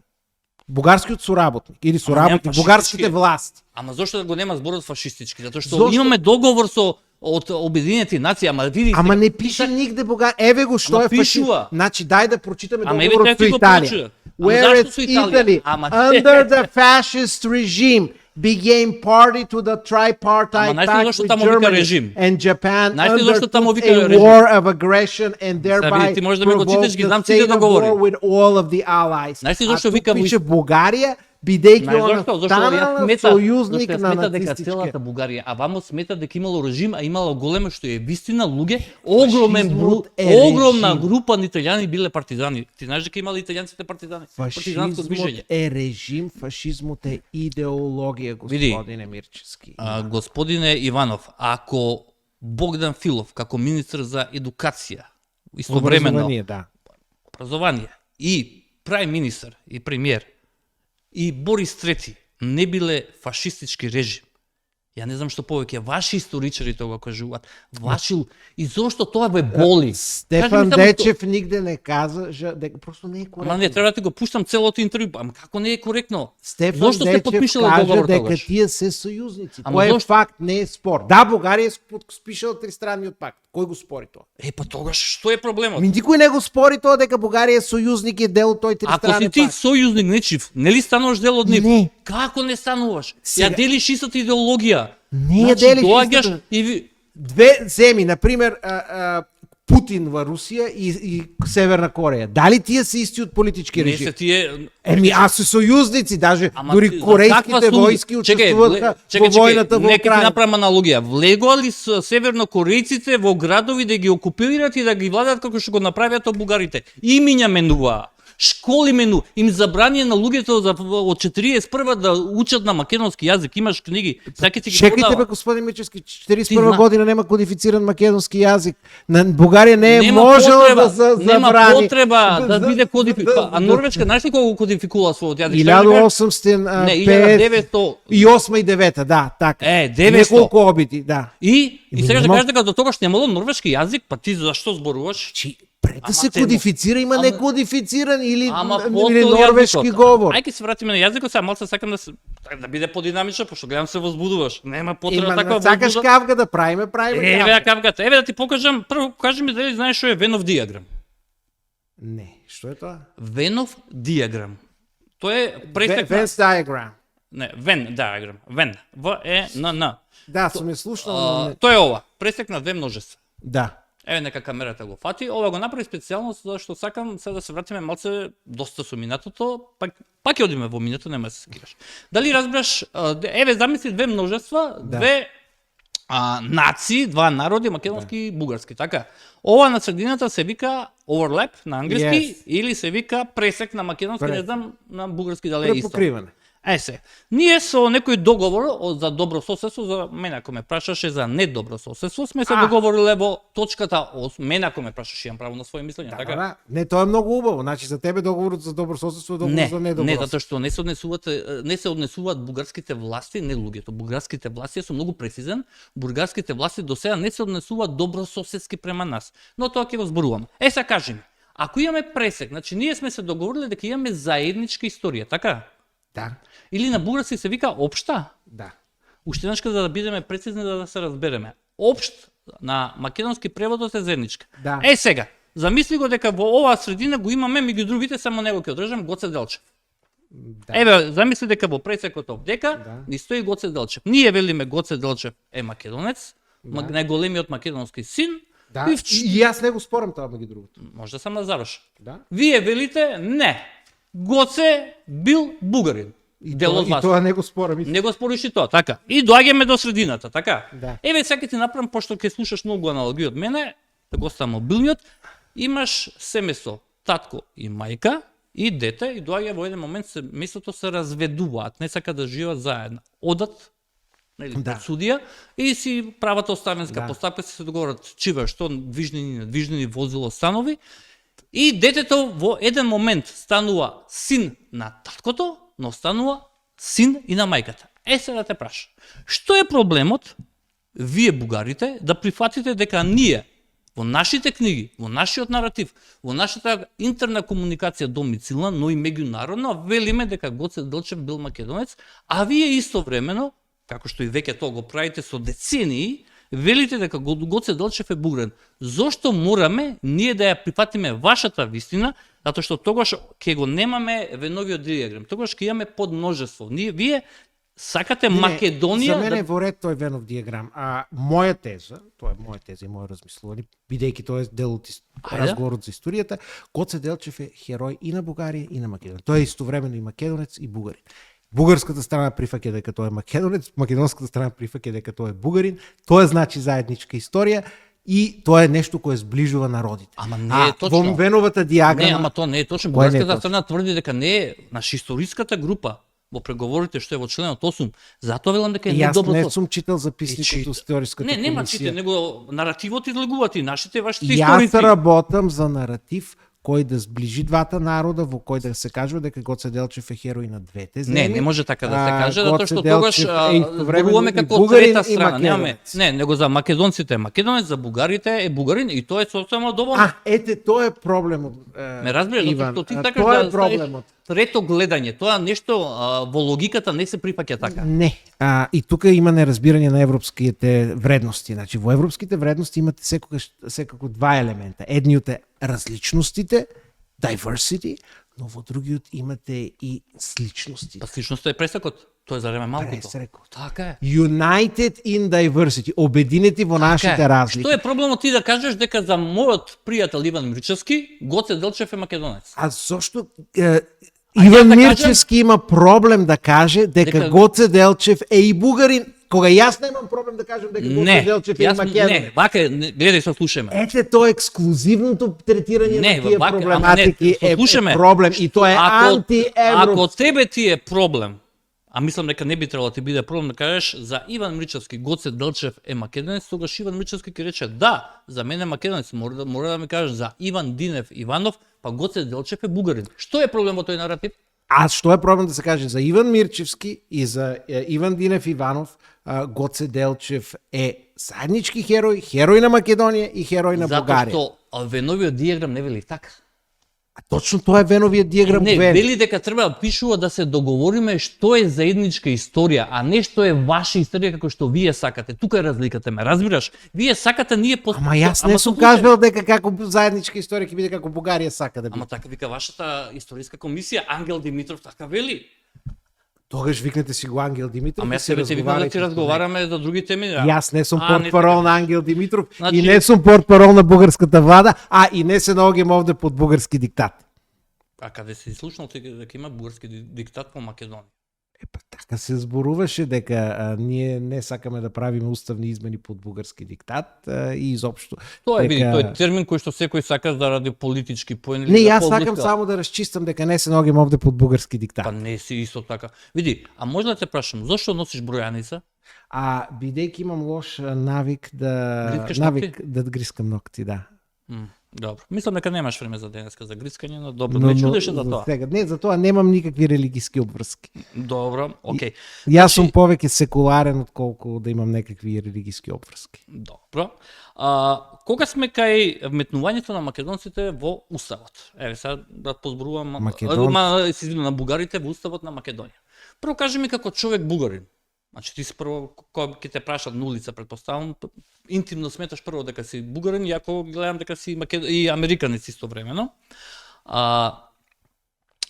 Бугарскиот соработник или соработник, фашистички. бугарските власти. Ама зошто да го нема зборот фашистички? Затоа што Зошто? имаме договор со од Обединените нации, ама види Ама сега, не пише нигде Бугарија. Еве го што Ама е фашизм. пишува. Значи дај да прочитаме Ама еве договорот треба со ти го Италија. прочита. Ама Where зашто it's со Италија? Italy, Ама under the fascist regime, became party to the tripartite Ама знаеш ли pact зашто with таму вика Germany режим? and Japan Знаеш ли зашто таму undertook вика a режим? war of aggression and види, thereby ти можеш да ми го читаш, provoked ги the знам сите state of договори. war with all of the allies. Знаеш ли зашто А тук вика пише Бугарија, бидејќи Знаеш она зашто? Зашто јас станала смета, сојузник зашто јас на смета дека нацистичке. целата Бугарија, а вамо смета дека имало режим, а имало големо што е вистина луѓе, огромен Фашизмот е огромна режим. група на италијани биле партизани. Ти знаеш дека имале италијанците партизани? Партизанско Фашизмот движење. е режим, фашизмот е идеологија, Види, господине Мирчевски. Господине Иванов, ако Богдан Филов како министр за едукација истовремено Образование, да. образование и прај министар и премиер и Борис Трети не биле фашистички режим. Ја не знам што повеќе ваши историчари тоа го кажуваат. Ваши и зошто тоа ве боли? Кажи Стефан ми само Дечев нигде не каза дека просто не е коректно. Ама не треба да ти го пуштам целото интервју. Ама како не е коректно? Стефан Зошто сте Дечев потпишале кажа договор дека тогаш? тие се сојузници. Ама Тоа е зошто? факт, не е спор. Да, Бугарија е спишала тристранниот пакт. Кој го спори тоа? Па тогаш што е проблемот? Ми никој не го спори тоа дека Бугарија е сојузник и е дел од тој Ако тристранен си ти пакт. сојузник нечив, нели стануваш дел од нив? Не. Како не стануваш? Сега- Ја делиш истата идеологија. Не ја делиш доаѓаш истата. и ви... Две земји, на пример, Путин во Русија и Северна Кореја. Дали тие се истиот политички Не режим? се тие... Еми, а се сојузници, даже Ама дури ти- за корејските каква служба? војски учествуваха во војната во нека ти Украина. направам аналогија. Влегоа ли с севернокорејците во градови да ги окупират и да ги владат како што го направиат од бугарите? Имиња менуваа. Школи мену, им забрани на луѓето од 41 да учат на македонски јазик, имаш книги, саке ти ги Чекайте бе, продава. господин Мичевски, Ти 41 зна- година нема кодифициран македонски јазик. На Бугарија не е Нема можела потреба, да нема забрани. потреба да биде кодификуван. А Норвешка, знаеш ли кога го кодификува својот јазик? Што ја кажа? 1850 Не, 1900 и 8 и 9, да, така. 900. Неколку обиди, да. И сега да нема- кажеш дека до тогаш немало норвешки јазик, па ти зашто зборуваш? Чи пред да Ама се те- кодифицира има ама- некодифициран или потол норвешки јазикот. говор. Ајде се вратиме на јазикот, сега малце сакам да биде подинамично, пошто гледам се возбудуваш. Нема потреба Има, таква сакаш возбуда. кавга да правиме Еве кавга. ја кавгата. Еве да ти покажам, прво кажи ми дали знаеш што е Венов диаграм. Не, што е тоа? Венов диаграм. Тоа е пресек на... Venn diagram. Не, Вен диаграм. Вен. В-Е-Н-Н. Да, сум ја слушнал, но не. Тоа е ова. Пресек на две множества. Да. Еве нека камерата го фати. Ова го направи специјално зашто сакам сега да се вратиме малце доста со минатото, пак ќе одиме во минато, нема да се скираш. Дали разбраш, еве замисли две множества, две нации, два народи, македонски и бугарски, така. Ова на средината се вика overlap на англиски Yes. или се вика пресек на македонски, не знам на бугарски дали е исто. Препокриване. Ние со некој договор за добро соседство, за мене ако ме прашаше за недобро соседство, сме се договориле во точката 8. Мене ако ме прашаш, имам право на своје мислење, Да, така? да. Не, тоа е многу убаво. Значи за тебе договорот за добро соседство е договор за недобро. Не, затоа што не се однесуваат бугарските власти, не луѓето. Бугарските власти се многу прецизен. Бугарските власти до сега не се однесуваат добро соседски према нас. Но тоа ќе го зборувам. Сега кажи ми, ако имаме пресек, значи ние сме се договориле дека имаме заедничка историја, така? Да. Или на бугарски се вика општа? Да. Уште еднашка за да бидеме прецизни да се разбереме. Општ на македонски преводот е заедничка. Да. Сега, замисли го дека во оваа средина го имаме меѓу другите, само него ќе одржам Гоце Делчев. Да. Еве, замисли дека во пресекот овдека Да. ни стои Гоце Делчев. Ние велиме Гоце Делчев е македонец, најголемиот македонски син. Да. И И јас не го спорам тоа меѓу другото. може да сам да завршам. Да. Вие велите не. Гоце бил бугарин. дел од вас. И тоа не го спорам. Не го спориш и тоа, така. И доаѓаме до средината, така. Да. Еве сега ти направам, пошто ќе слушаш многу аналогии од мене, да го оставам мобилниот, имаш семејство, татко и мајка и дете, и доаѓа во еден момент семејството се разведуваат, не сака да живеат заедно. Одат, нели, Да. пред судија и си прават оставенска Да. постапка, се договорат чива што движнини, недвижнини, возило, станови. И детето во еден момент станува син на таткото, но станува син и на мајката. Сега да те праша. Што е проблемот, вие бугарите, да прифатите дека ние, во нашите книги, во нашиот наратив, во нашата интерна комуникација домицилна, но и меѓународна, велиме дека Гоце Делчев бил македонец, а вие истовремено, како што и веќе тоа го правите со децении, велите дека Гоце Делчев е бугарин. Зошто мораме ние да ја прифатиме вашата вистина, затоа што тогаш ќе го немаме веновиот диаграм, тогаш ќе имаме подмножество. Вие сакате Македонија За мене да... во ред тој Венов диаграм. А моја теза, тоа е моја теза и моја размислување, бидејќи тоа е дел од разговорот за историјата, Гоце Делчев е херој и на Бугарија и на Македонија. Тој е истовремено и македонец и бугарин. Бугарската страна прифаќа дека тој е македонец, македонската страна прифаќа дека тој е бугарин. Тоа значи заедничка историја и тоа е нешто кое зближува народите. Ама не е точно. Во Веновата диаграма... Не, ама тоа не е точно. Кој не е Бугарската точно? страна тврди дека не е наш историската група во преговорите што е во членот 8. Затоа велам дека е Јас недобро. не сум читал записникот од историската Не, нема комисија. чите, него наративот излегувате и нашите вашите Јас историци. работам за наратив кој да зближи двата народа, во кој да се кажува дека Гоце Делчев е херој на двете земји. Не може така да се каже, затоа Гоце што тогаш Делчев е истовремено зборуваме и како бугарин трета и страна. Немаме. македонец. Не, него за македонците е македонец, за бугарите е бугарин и тоа е сосема доволно. Ете, тоа е проблемот. Ме разбираш, затоа Иван, што ти а сакаш тоа е да проблемот. трето гледање, тоа нешто во логиката не се прифаќа така. Не. И тука има неразбирање на европските вредности. Значи, во европските вредности имате секако два елемента. Едниот е различностите, diversity, но во другиот имате и сличности. Па сличноста е пресекот, тоа е за време малкото. Пресекот. Така е. United in diversity, обединети во нашите Така е. разлики. Што е проблемот ти да кажеш дека за мојот пријател Иван Мирчевски, Гоце Делчев е македонец? А зошто јас Иван да Мирчевски има проблем да каже дека Дека- Гоце Делчев е и бугарин, кога јас немам проблем да кажам дека Гоце Не, Делчев е и јас македонец. не, вака гледај се слушаме. Ете, тоа ексклузивното третирање Не, на тие вака, проблематики ама не, е слушаме. проблем и тоа е Ако антиевропски. тебе ти е проблем, а мислам дека не би требало да ти биде проблем да кажеш за Иван Мирчевски, Гоце Делчев е македонец, тогаш Иван Мирчевски ќе рече да, за мене македонец, мора да ми кажеш за Иван Динев Иванов, па Гоце Делчев е бугарин. Што е проблемот тој наратив? А што е проблем да се каже за Иван Мирчевски и за Иван Динев Иванов, Гоце Делчев е заеднички херој, херој на Македонија и херој на Затоа Бугарија. што веновиот диаграм не вели така. А точно тоа е Веновиот диаграм Не, вели. вели дека треба да пишува да се договориме што е заедничка историја, а не што е ваша историја како што вие сакате. Тука е разликата, ме разбираш? Вие сакате ние Ама јас не сум слушај, кажал дека како заедничка историја ќе биде како Бугарија сака да биде. Ама така вика вашата историска комисија, Ангел Димитров така вели. Тогаш викнете си го Ангел Димитров. Ама и јас тебе ти викам да ти разговарајте. разговараме за други теми. Јас не сум А, не портпарол така. на Ангел Димитров Значи- и не сум портпарол на бугарската влада, а и не се наоѓам овде под бугарски диктат. А каде си слушнал ти дека има бугарски диктат по Македонија? Па така се зборуваше дека ние не сакаме да правиме уставни измени под бугарски диктат и изопшто. Тоа е, дека- види, тоа е термин кој што секој сака да ради политички поен или Не, да јас поблиска. сакам само да расчистам дека не се наоѓам овде под бугарски диктат. Па не си исто така. Види, а може да те прашам, зошто носиш бројаница? А бидејќи имам лош навик Грискаш да грискам ногти, да. Добро. Мислам дека немаш време за денеска за грискање, но добро, не чудеше за тоа. Сега, не, за тоа немам никакви религиски обврски. Добро, окей. Јас сум Значи- повеќе секуларен отколку да имам некакви религиски обврски. Добро. Кога сме кај вметнувањето на македонците во уставот? Еве сега да позборувам се извинувам, на бугарите во уставот на Македонија. Прво кажи ми како човек бугарин. Значи ти си прво кога ќе те прашат на улица, претпоставам, интимно сметаш прво дека си бугарин, иако гледам дека си и американец истовремено.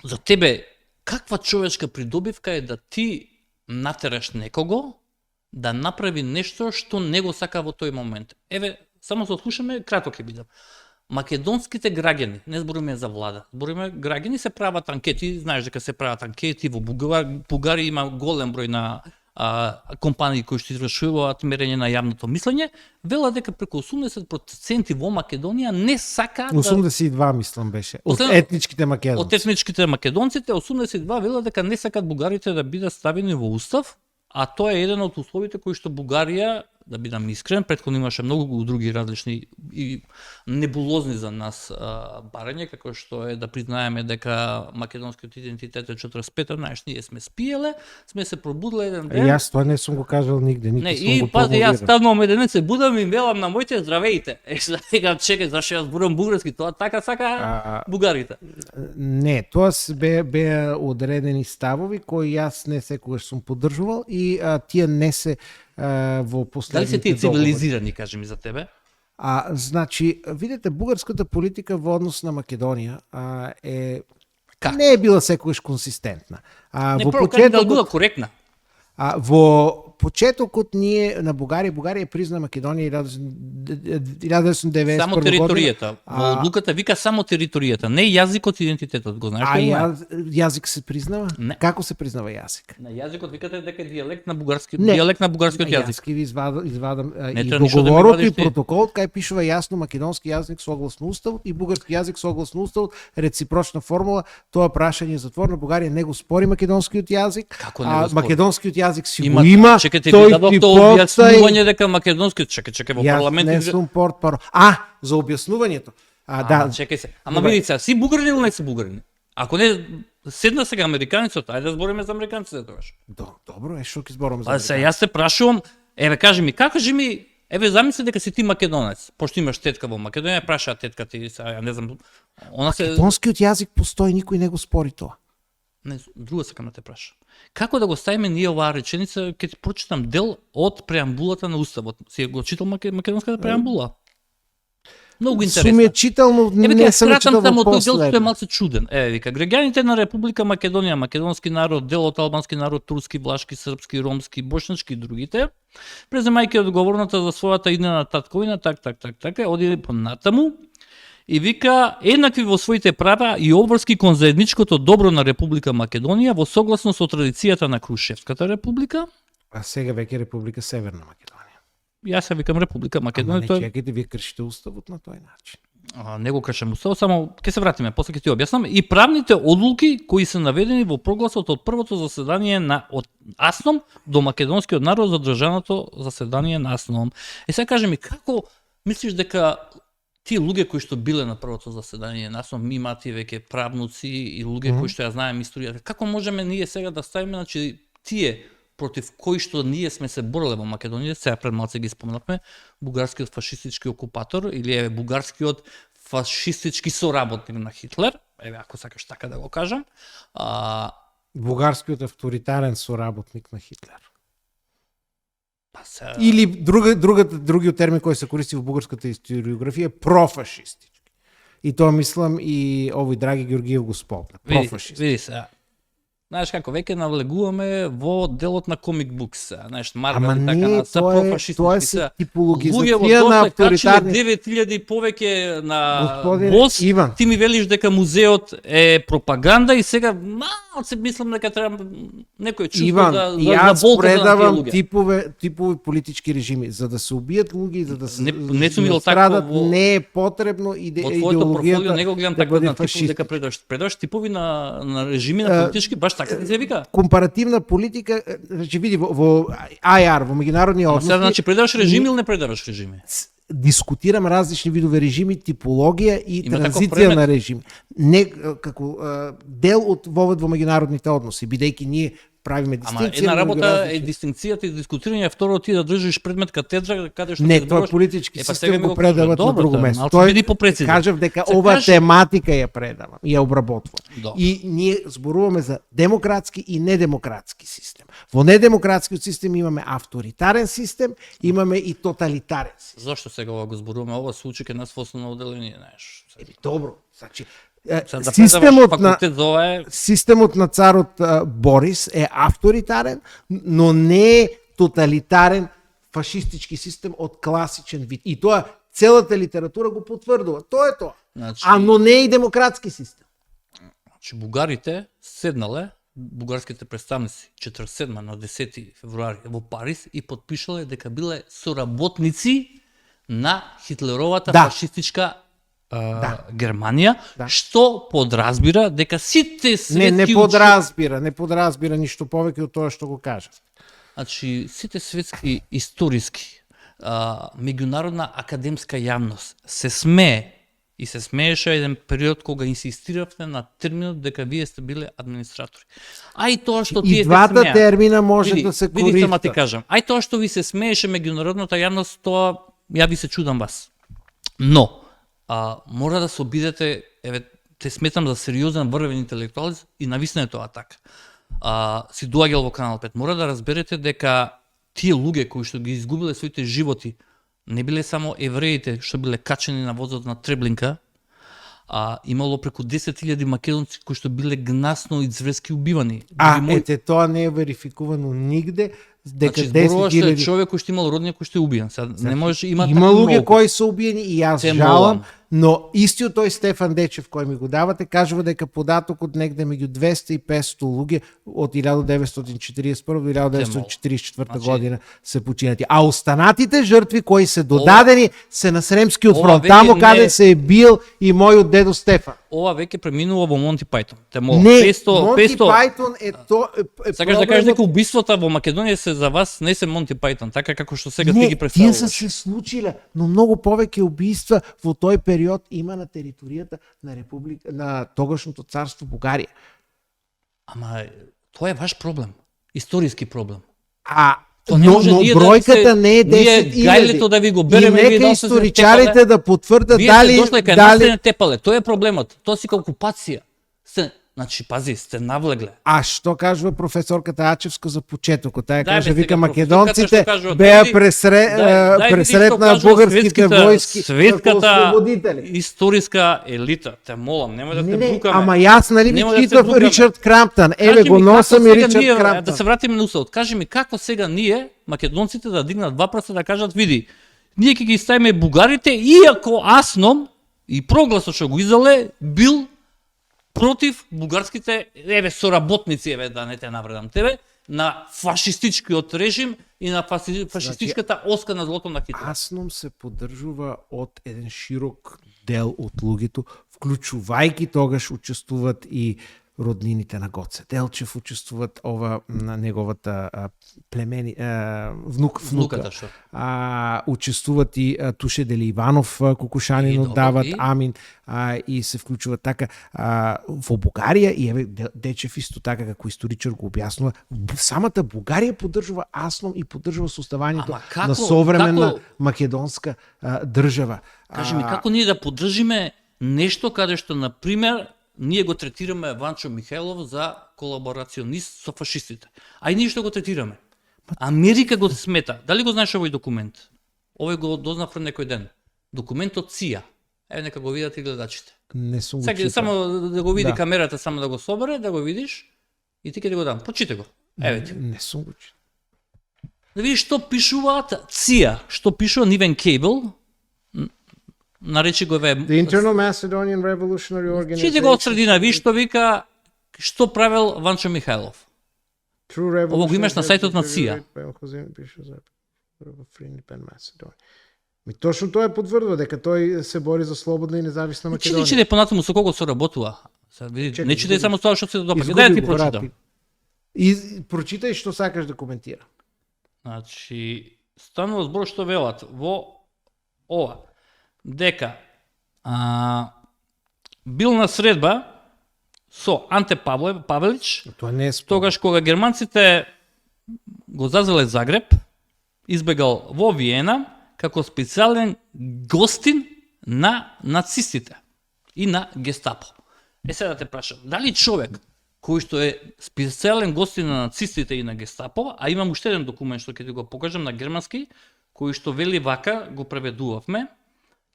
За тебе каква човечка придобивка е да ти натераш некого да направи нешто што не го сака во тој момент? Еве, само се слушаме, кратко ќе бидам. македонските граѓани, не збориме за влада, збориме граѓани се прават анкети, знаеш дека се прават анкети во Бугарија има голем број на компании кои што извршуваат мерење на јавното мислење, велат дека преку 80% во Македонија не сака 82 мислам беше. Од Освен- етничките македонци. од етничките македонците, 82 велат дека не сакат бугарите да бидат ставени во устав, а тоа е еден од условите кои што Бугарија, да бидам искрен, претходно имаше многу други различни и небулозни за нас барања, како што е да признаеме дека македонскиот идентитет е 45, знаеш, ние сме спиеле, сме се пробудиле еден ден. Јас тоа не сум го кажал нигде, ниту Не, сум и го пази, јас промовирал. ставнувам еден ден, се будам и велам на моите здравеите. Сега чекај, зашто јас зборувам бугарски, тоа така сака бугарите. Не, тоа се беа одредени ставови кои јас не секогаш сум поддржувал и тие не се во Дали последните се тие договори. цивилизирани, кажи ми за тебе? Значи, видите, бугарската политика во однос на Македонија е Како? не е била секогаш консистентна. Не, Во прво кажи да била почетокот, коректна. во почетокот ние на Бугарија призна Македонија 1991 Само година. територијата. Во одлуката вика само територијата, не јазикот и идентитетот, го знаеш ли? Јазик се признава? Не. Како се признава јазик? На јазикот викате дека е дијалект на бугарски, Не. дијалект на бугарскиот јазик. Јас ќе ви извадам Не и треба ништо да ми договорот и вадиш ти. протоколот кај пишува јасно македонски јазик согласно уставот и бугарски јазик согласно уставот, реципрочна формула, тоа прашање е затворено. Бугарија не го спори македонскиот јазик, Како не го спори? македонскиот јазик си го има, чекайте, тој ви дадов ти тоа постои. објаснување дека македонскиот, чекај во Јас парламент. не сум портпаро. За објаснувањето. Да, Чекај се. Ама Добре. види се, си бугарин или не си бугарин? Ако не седна сега американецот, ајде да збориме за американците тогаш. добро, што ќе зборам за Па се јас се прашувам, еве кажи ми, кажи ми, еве замисли дека си ти македонец, пошто имаш тетка во Македонија, праша тетка ти, ја не знам, она се македонскиот јазик постои, никој не го спори тоа. не, друга сакам да те прашам. Како да го ставиме ние оваа реченица, ќе ти прочитам дел од преамбулата на уставот. Си го читал македонската преамбула? Многу Сум ја интересно. читал, но Еве не ќе сум скратам читал само во тој дел што е последно. малку чуден. Еве вика, граѓаните на Република Македонија, македонски народ, дел од албански народ, турски, влашки, српски, ромски, бошначки и другите, преземајќи одговорната за својата иднина татковина, така, оди понатаму и вика еднакви во своите права и обврски кон заедничкото добро на Република Македонија во согласно со традицијата на Крушевската република. А сега веќе Република Северна Македонија. Јас се викам Република Ама Македонија, не тој чекайте, вие кршите уставот на тој начин. не го кршам уставот, само ќе се вратиме, после ќе ти објаснам, и правните одлуки кои се наведени во прогласот од првото заседание на од АСНОМ до македонскиот народ за држаното заседание на АСНОМ. Сега кажи ми, како мислиш дека тие луѓе кои што биле на првото заседание на АСНОМ, имаат и веќе правници и луѓе кои што ја знаеме историјата, како можеме ние сега да ставиме, значи, тие против кои што ние сме се бореле во Македонија, сега пред малце ги спомнавме, бугарскиот фашистички окупатор или еве бугарскиот фашистички соработник на Хитлер, еве ако сакаш така да го кажам, Бугарскиот авторитарен соработник на Хитлер. па се Или другиот термин кој се користи во бугарската историографија е профашистички. И тоа мислам и овој Драги Георгиев го спомна. Профашист. види се. Знаеш како веќе навлегуваме во делот на комик букс, знаеш, Марвел Ама и така не, на тоа е профашистички се се. типологизација Луѓе во на Досла качиле авторитарни. 9000 повеќе на Господине ВОС, Иван. ти ми велиш дека музеот е пропаганда и сега малце мислам дека треба некој чувство Иван, за јас болката на тие предавам луѓе. типови политички режими за да се убијат луѓе, за да се Не сум видел страдат, такво во- не е потребно Во твоето портфолио идеологијата не го гледам да така бъде на типови фашист. дека предаваш типови на режими на политички, баш така ти се вика. Компаративна политика, значи види во IR, во меѓународни Ама односи, сега значи предаваш режими или не предаваш режими? дискутирам различни видови режими, типологија и Има таков транзиција предмет? на режим. Не како дел од вовед во меѓународните односи, бидејќи ние правиме Ама дистинција. една меѓу работа е различни- дискусијата и дискутирање, а второ ти да држиш предмет катедра каде што Не, ќе тоа зборуваш. политички Е, па сега систем ми го го предават кажа. на Добро, друго тоа, место. малку биди попрецизен. Кажав дека Се ова кажи- тематика ја предавам и ја обработвам. Добро. И ние зборуваме за демократски и недемократски систем. Во недемократскиот систем имаме авторитарен систем, имаме и тоталитарен систем. Зошто сега ова го зборуваме? Ова се учи кај нас во основно одделение, знаеш. Добро, значи Сега да системот предаваш на факултет за ова е системот на царот Борис е авторитарен, но не е тоталитарен фашистички систем од класичен вид. И тоа целата литература го потврдува. Тоа е тоа. Значи, Но не е и демократски систем. Значи, бугарите седнале, бугарските представници 47 на 10 февруари во Париз и подпишале дека биле соработници на Хитлеровата фашистичка Германија, што подразбира дека сите светски Не подразбира ништо повеќе од тоа што го кажа. Значи, сите светски историски, меѓународна академска јавност се смее и се смееше еден период кога инсистиравте на терминот дека вие сте биле администратори. И тоа што тие И двата се смеа, термина може да се Види, сама ти користат. кажам. Тоа што ви се смееше меѓународната јавност, тоа ја ви се чудам вас. Но мора да се обидете, те сметам за сериозен врвен интелектуалист и навистина е тоа така. Си доаѓал во Канал 5. Мора да разберете дека тие луѓе кои што ги изгубиле своите животи не биле само евреите што биле качени на возот на Треблинка, имало преку 10.000 македонци кои што биле гнасно и зверски убивани. Тоа не е верификувано нигде, дека Значи, зборуваш 10.000 човек кој што имал роднина кој што е убиен. Не можеш има луѓе кои се убиени и јас Те жалам, молам. но истиот тој Стефан Дечев кој ми го давате кажува дека податокот негде меѓу 200 и 500 луѓе од 1941 до 1944 Значи, година се починати. А останатите жртви кои се додадени се на Сремскиот ова фронт, веќе таму не- каде се е бил и мојот дедо Стефан. Ова веќе преминува во Монти Пајтон. Те молам. Не, 500 Монти Пајтон е то Сакаш да кажеш дека убиствата во Македонија се за вас не се Монти Пајтон, така како што сега ти Не, ги тие се представуваш. се случиле, но многу повеќе убиства во тој период има на територијата на на тогашното царство Бугарија. Ама тоа е ваш проблем, историски проблем. Но ние бројката не е ние 10.000. гајлето да ви го береме, и вие нека да се историчарите тепале. да потврдат Вие дали сте дошле кај нас се не тепале, тоа е проблемот. Тоа си окупација. Значи, пази, сте навлегле. А што кажува професорката Ачевска за почетокот? Таа Дај, каже, бе, вика, сега македонците професорката што кажува, беа види, дај види што пресретна кажува бугарските војски како светската ослободители. историска елита. Те молам, немој да Не, се не, букаме. ама јас нали Нема ви да се читав букаме. Ричард Крамптон. Еве Кажи го ми, носам како и сега Ричард ние, Крамптон. Да се вратиме на уставот. Кажи ми како сега ние, македонците, да дигнат два прста да кажат, види, ние ќе ги ставиме бугарите, иако Асном и прогласот што го издале бил против бугарските, соработници, да не те навредам тебе, на фашистичкиот режим и на фашистичката оска на злото на Хитлер. Асном се поддржува од еден широк дел од луѓето, вклучувајќи тогаш учествуват и роднините на Гоце Делчев, учествуват ова на неговата племени внука. Внуката што? Учествуват и Туше Дели Иванов, Кукушанин оддават Амин и се вклучуваат така во Бугарија и еве Дечев исто така како историчар го објаснува, самата Бугарија поддржува Асном и поддржува составањето на современна македонска држава. Кажи ми, како ние да поддржиме нешто каде што, например, ние го третираме Ванчо Михајлов за колаборационист со фашистите. А и ние што го третираме? Америка го смета. Дали го знаеш овој документ? Овој го дознав пред некој ден. Документот ЦИА. Еве нека го видат и гледачите. Не сум го читал. Само да го види камерата, само да го собере, да го видиш и ти ќе ти го дам. Прочитай го. Еве ти. Не сум го читал. Да видиш што пишуваат ЦИА, што пишува Нивен Кейбл, наречи го The Internal Macedonian Revolutionary Organization. Чити го од средина, виж што вика, што правел Ванчо Михајлов. Ово го имаш на сајтот на ЦИА. Ми точно тоа е потврдува дека тој се бори за слободна и независна Македонија. Чити понатаму со кого соработува. Види, не читай само тоа што се допаѓа. Дај ти прочитам. И прочитај што сакаш да коментира. Значи, станува збор што велат во ова дека бил на средба со Анте Павелич, Тоа не е тогаш кога германците го зазеле Загреб, избегал во Виена како специјален гостин на нацистите и на Гестапо. Сега да те прашам, дали човек кој што е специјален гостин на нацистите и на Гестапо, а имам уште еден документ што ќе ти го покажам на германски, кој што вели вака, го преведувавме,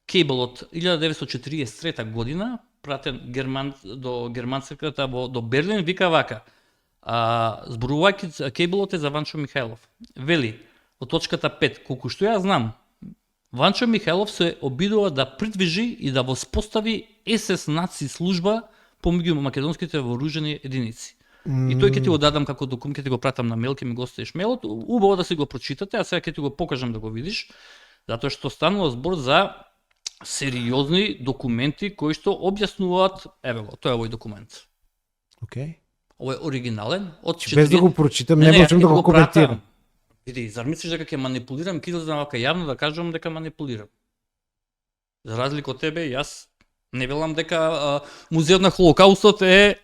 Кейбл од 1943 година, пратен до германците до Берлин, вика вака, зборувајќи Кейблот е за Ванчо Михајлов. Вели, од точката 5, колку што ја знам, Ванчо Михајлов се обидува да придвижи и да воспостави СС наци служба помеѓу македонските вооружени единици. И тој ќе ти го дадам како документ, ќе ти го пратам на мејл, ќе ми го оставиш мејлот. Убаво да си го прочитате, а сега ќе ти го покажам да го видиш, затоа што станува збор за сериозни документи кои што објаснуваат, еве го, тоа е овој документ. Окей. Овој е оригинален од Без да го прочитам, не можам да го коментирам. Види, зар мислиш дека ќе манипулирам, ќе излезам вака јавно да кажам дека манипулирам? За разлика од тебе, јас не велам дека музеот на Холокаустот е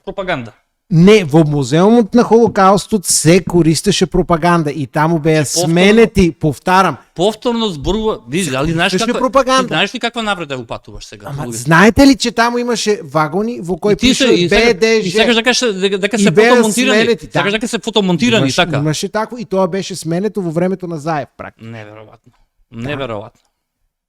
пропаганда. Не, во музеумот на Холокаустот се користеше пропаганда и таму беа сменети, повтарам. Повторно зборува, види, али знаеш користеше каква пропаганда. Ти знаеш ли каква напред упатуваш сега? Ама луѓе? знаете ли че таму имаше вагони во кои пише И БДЖ? сакаш да кажеш дека се И беа фотомонтирани. сменети, да. Сакаш дека се фотомонтирани така. Имаше такво и тоа беше сменето во времето на Заев практично. Неверојатно. Неверојатно.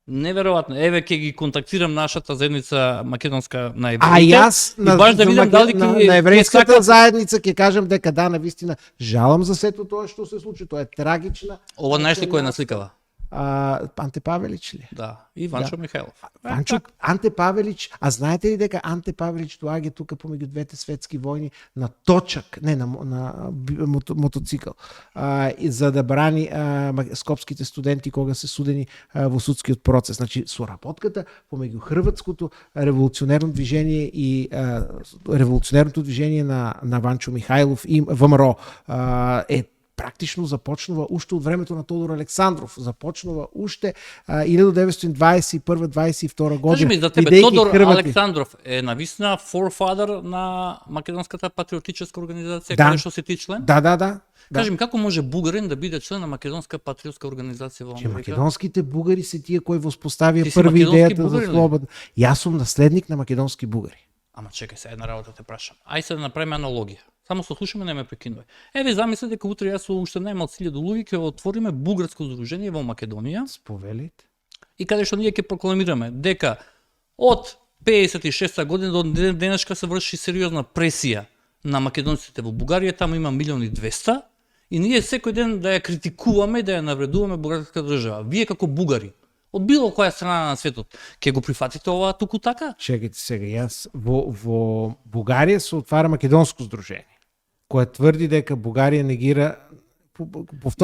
Неверојатно. Еве ќе ги контактирам нашата заедница македонска на евреите. А јас и баш да видам дали на ќе еврејската заедница ќе кажам дека да, навистина жалам за сето тоа што се случи, тоа е трагична. Ова знаеш ли кој е насликава? Анте Павелич ли? Да, и Ванчо Михајлов. Ванчо, Анте Павелич, а знаете ли дека Анте Павелич доаѓа тука помеѓу двете светски војни на точак, не на мотоцикл, и за да брани скопските студенти кога се судени во судскиот процес. Значи, соработката помеѓу хрватското револуционерно движење и револуционерното движење на Ванчо Михајлов и ВМРО е практично започнува уште од времето на Тодор Александров, започнува уште 1921-22 година. Кажи ми за тебе, бидејќи Тодор хрвати. Александров е навистина forefather на македонската патриотичка организација, Да. каде што си ти член? Да. Кажи ми, како може бугарин да биде член на македонска патриотска организација во Че Америка? македонските бугари се тие кои воспоставија Ти си први македонски идејата за бугарин ли? слободно. Јас сум наследник на македонски бугари. Ама чекај се, една работа те прашам. Ај се да направиме аналогија. Само се слушаме, не ме прекинувај. Еве замисли дека утре јас со уште најмал 1000 луѓе ќе отвориме бугарско здружение во Македонија Сповелите. и каде што ние ќе прокламираме дека од 56 година до денешка се врши сериозна пресија на македонците во Бугарија, таму има 1.200.000 и ние секој ден да ја критикуваме и да ја навредуваме бугарската држава. Вие како бугари, од било која страна на светот, ќе го прифатите ова туку така? Чекайте сега, јас во Бугарија се отвара македонско здружение, кое тврди дека Бугарија негира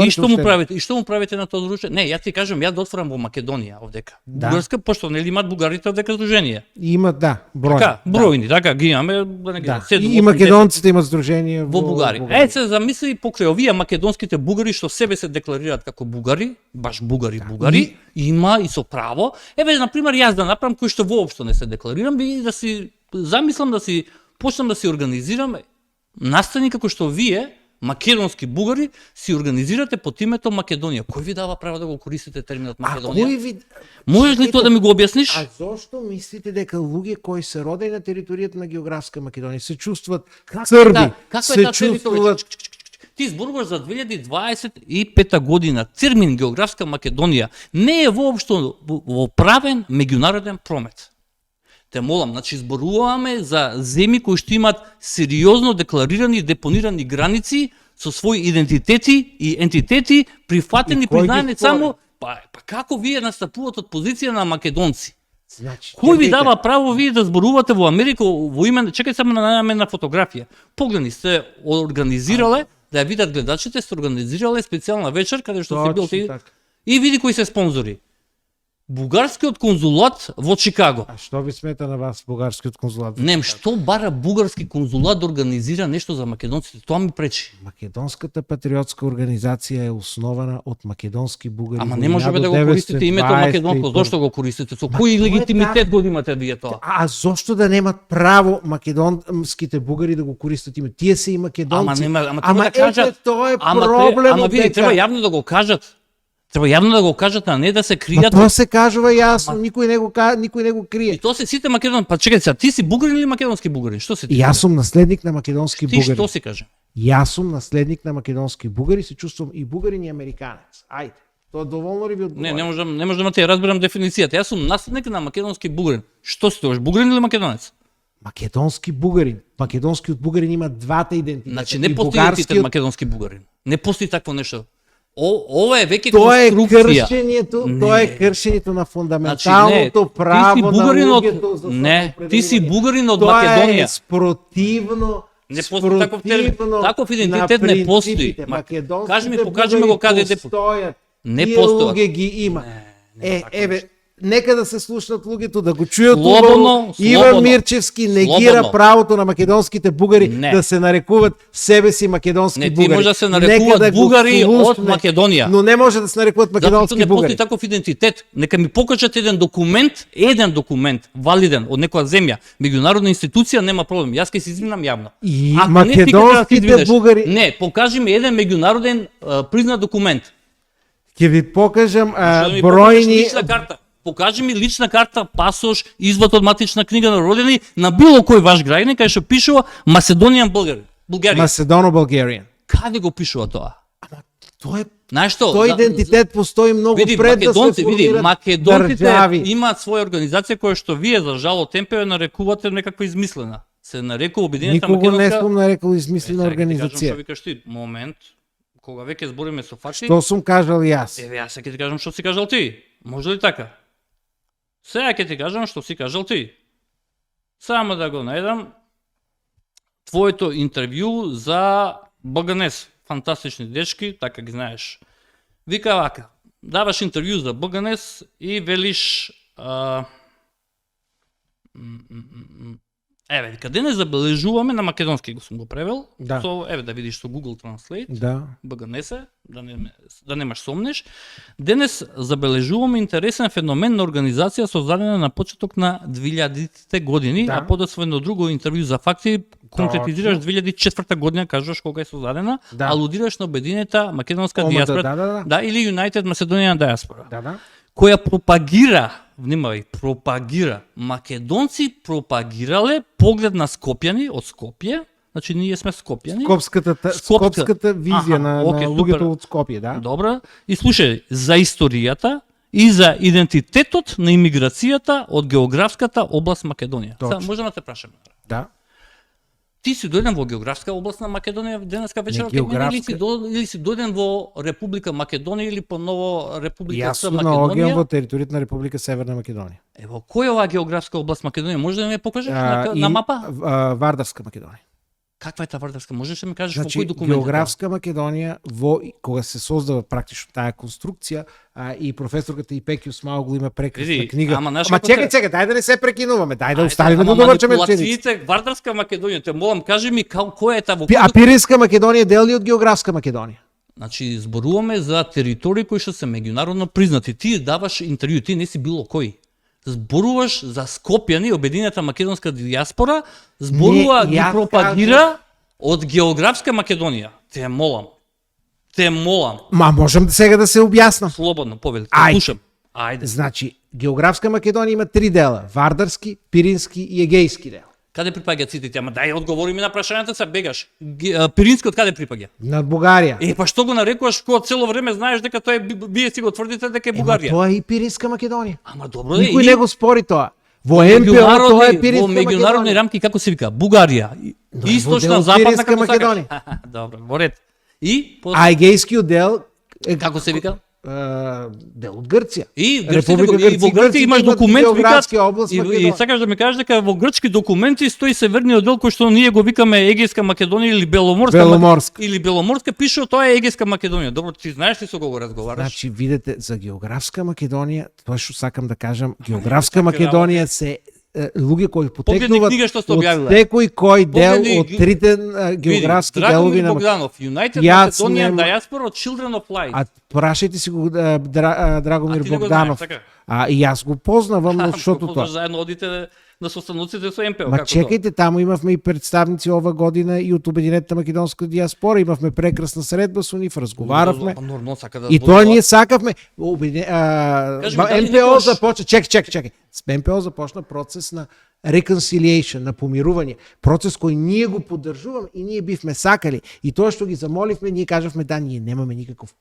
И што му правите? И што му правите на тоа здружение? Не, ја ти кажам, ја да отворам во Македонија овдека. Да. Бугарска, пошто нели имаат бугарите овдека здружение. Има, да, број. Така, бројни, така ги имаме, да не ги Да. 7, И 8, македонците имат здружение во Бугарија. Се замисли покрај овие македонските бугари што себе се декларираат како бугари, баш бугари, има и со право. Еве на пример јас да направам кој што воопшто не се декларирам и да си замислам да си почнам да си организирам настани како што вие македонски бугари си организирате под името Македонија. Кој ви дава право да го користите терминот А Македонија? кој ви... Можеш ли тоа да ми го објасниш? А зошто мислите дека луѓе кои се родени на територијата на географска Македонија се чувствуват црби, како се е таа територија? чувствуват... Ти зборуваш за 2025 година. Термин географска Македонија не е воопшто во правен меѓународен промет. Те молам, значи зборуваме за земји кои што имаат сериозно декларирани и депонирани граници со своји идентитети и ентитети прифатени И кој ги признаени стори? само па како вие настапувате од позиција на македонци? Значи, Кој ви чекајте. дава право вие да зборувате во Америка во име, чекај само на една фотографија. Погледни, сте организирале, да ја видат гледачите, сте организирале специјална вечер каде што се бил Точно ти така. и види кои се спонзори. Бугарскиот конзулат во Чикаго. А што ви смета на вас бугарскиот конзулат? Нем, што бара бугарски конзулат да организира нешто за македонците? Тоа ми пречи. Македонската патриотска организација е основана од македонски бугари. Ама во не можеме да го користите името 1921. македонско. Зошто го користите? Со кој тоа е легитимитет така. го имате вие тоа? А зошто да немат право македонските бугари да го користат името? Тие се и македонци. Ама треба да кажат. тоа е Ама проблем. ама види, треба јавно да го кажат. Треба јавно да го кажат, а не да се Ма кријат. тоа се кажува јасно, никој не го И крие. тоа се сите македон. Па чекај сега, ти си бугарин или македонски бугарин? Што си ти? Јас сум наследник на македонски Ти бугари. што си кажа? Јас сум наследник на македонски бугари, се чувствувам и бугарин и американец. Ајде. Тоа доволно ли ви одговара? Не можам да ти ја разберам дефиницијата. Јас сум наследник на македонски бугарин. Што си тоа? Бугарин или македонец? Македонски бугарин. Македонскиот бугарин има двата идентитета. Значи не И постои идентитет бугарскиот- македонски бугарин. Не постои такво нешто. Ова е веќе Тоа е конструкција. кршењето, Не. тоа е кршењето на Значи, фундаменталното ти право си на бугарин луѓето за не, ти си самоопределување. бугарин од Тоа Македонија. е спротивно. Не постои таков термин. спротивно Таков идентитет на не постои. принципите. Кажи ми, Македонските покажи ми го бугари каде постојат. Не Тие постојат. луѓе ги има. Не, така Еве, нека да се слушнат луѓето, да го чујат Слободно, убаво. Иван слободно. Мирчевски негира Слободно. правото на македонските бугари Не. да се нарекуваат себе си македонски Не, ти бугари. може да се Нека нарекуваат да го бугари од слушне, Македонија. Но не може да се нарекуваат Затоа што македонски не постои бугари. таков идентитет. Нека ми покажат еден документ, валиден од некоја земја, меѓународна институција, нема проблем. Јас ќе се извинам јавно. И Ако не, ти ќе треба да се македонските извинеш. бугари- Не, покажи ми еден меѓународен признат документ. Ќе ви покажам Што да ми покажеш бројни лична карта. Покажи ми лична карта, пасош, извод од матична книга на родени на било кој ваш граѓанин кај што пишува Macedonian Bulgaria. Macedono-Bulgarian. Каде го пишува тоа? Тоа е Знаеш што? тој идентитет постои многу Види, пред да се формираат македонците држави. имаат своја организација која што вие за жал од темпе ја нарекувате некаква измислена. Се нарекува Обединета Никого не македонска. сум нарекол измислена Сега ќе ти кажам организација. Што викаш ти? Момент, кога веќе збориме со факти. Што сум кажал јас? Еве јас ќе ти кажам што си кажал ти. Може ли така? Сега ќе ти кажам што си кажал ти. Само да го најдам твоето интервју за БГНС. Фантастични дечки, така ги знаеш. Вика вака, даваш интервју за БГНС и велиш еве, каде не забележуваме на македонски го сум го превел. Да. Со, еве да видиш со Google Translate. Да. БГНС, да немаш сомнеш. Денес забележуваме интересен феномен на организација создадена на почеток на 2000-тите години, Да. а подоцна едно друго интервју за факти конкретизираш 2004 година, кажуваш кога е создадена, Да. алудираш на Обединета македонска ОМД, диаспора, да. или United Macedonian Diaspora, Да, да. која пропагира, внимавај, пропагира, македонци пропагирале поглед на скопјани од Скопје, значи ние сме скопјани. Скопската визија Аха, на окей, луѓето супер. од Скопје, да. Добра. И слушај, за историјата и за идентитетот на имиграцијата од географската област Македонија. Точно. Сега можеме да те прашаме. Да. Ти си дојден во географска област на Македонија денеска вечер, Не, географска. или си дојден во Република Македонија или поново Република Јас С сум на огиен Македонија? во територијата на Република Северна Македонија. Ево, кој е оваа географска област Македонија? Може да ми ја покажеш на мапа? Вардарска Македонија. Каква е таа Вардарска? Можеш да ми кажеш Значи, во кој документ? е тоа? географска Македонија кога се создава практично таа конструкција, и професорката Ипеки Осмао го има прекрасна Види, книга. ама знаеш Ама како чекај, дај да не се прекинуваме, дај да Ајде, оставиме да ама довршиме реченицата. манипулациите, Вардарска Македонија, те молам, кажи ми кој е таа во А Пиринска Македонија дел ли од географска Македонија? Значи, зборуваме за територии кои што се меѓународно признати. Ти даваш интервју, ти не си било кој. Зборуваш за скопјани, Обединета македонска диаспора, зборува, Не, ги јас пропагира од географска Македонија. Те молам. Те молам. Ма можам сега да се објаснам. Слободно, повели. Те Ајде. слушам. Ајде. Значи, географска Македонија има 3 дела: Вардарски, Пирински и Егејски дел. Каде припаѓаат сите тие? Ама дај одговори ми на прашањата, се бегаш. Пирински од каде припаѓа? Над Бугарија. Па што го нарекуваш кога цело време знаеш дека тоа е вие си го тврдите дека е Бугарија? Тоа е и Пиринска Македонија. Ама добро е. Никој и- не го спори тоа. Во МПО тоа е во Пиринска меѓународни Македонија. рамки како се вика? Бугарија. Источна, дел западна, Пиринска како сакаш. Македонија. Добро, во ред. И после, А Егејскиот дел е како се вика? дел од Грција. И Република и во Грција, Грција имаш имат документ викаат географски област и Македонија. сакаш да ми кажеш дека во грчки документи стои северниот дел кој што ние го викаме Егејска Македонија или Беломорска Беломорска. или Беломорска пише тоа е Егејска Македонија. Добро, ти знаеш ли со кого разговараш? Значи, видете, за географска Македонија, тоа што сакам да кажам, географска Македонија се луѓе кои потекнуваат книга што сте од објавиле. секој кој дел Погледни од трите географски делови на Богданов, United Јас Macedonian нема- Diaspora од Children of Light. А прашајте си го Драгомир А ти не го Богданов. знаеш, така? И јас го познавам, но што тоа. Заедно одите на состаноците со МПО. Ма како чекајте, таму имавме и представници ова година и од Обединетата македонска диаспора, имавме прекрасна средба со нив, разговаравме. Па нормално сака да И зборува. тоа ние сакавме. Кажи ми, дали МПО никогаш- започна, чекај. С МПО започна процес на reconciliation, на помирување, процес кој ние го поддржуваме и ние бивме сакали. И тоа што ги замоливме, ние кажавме да, ние немаме никаков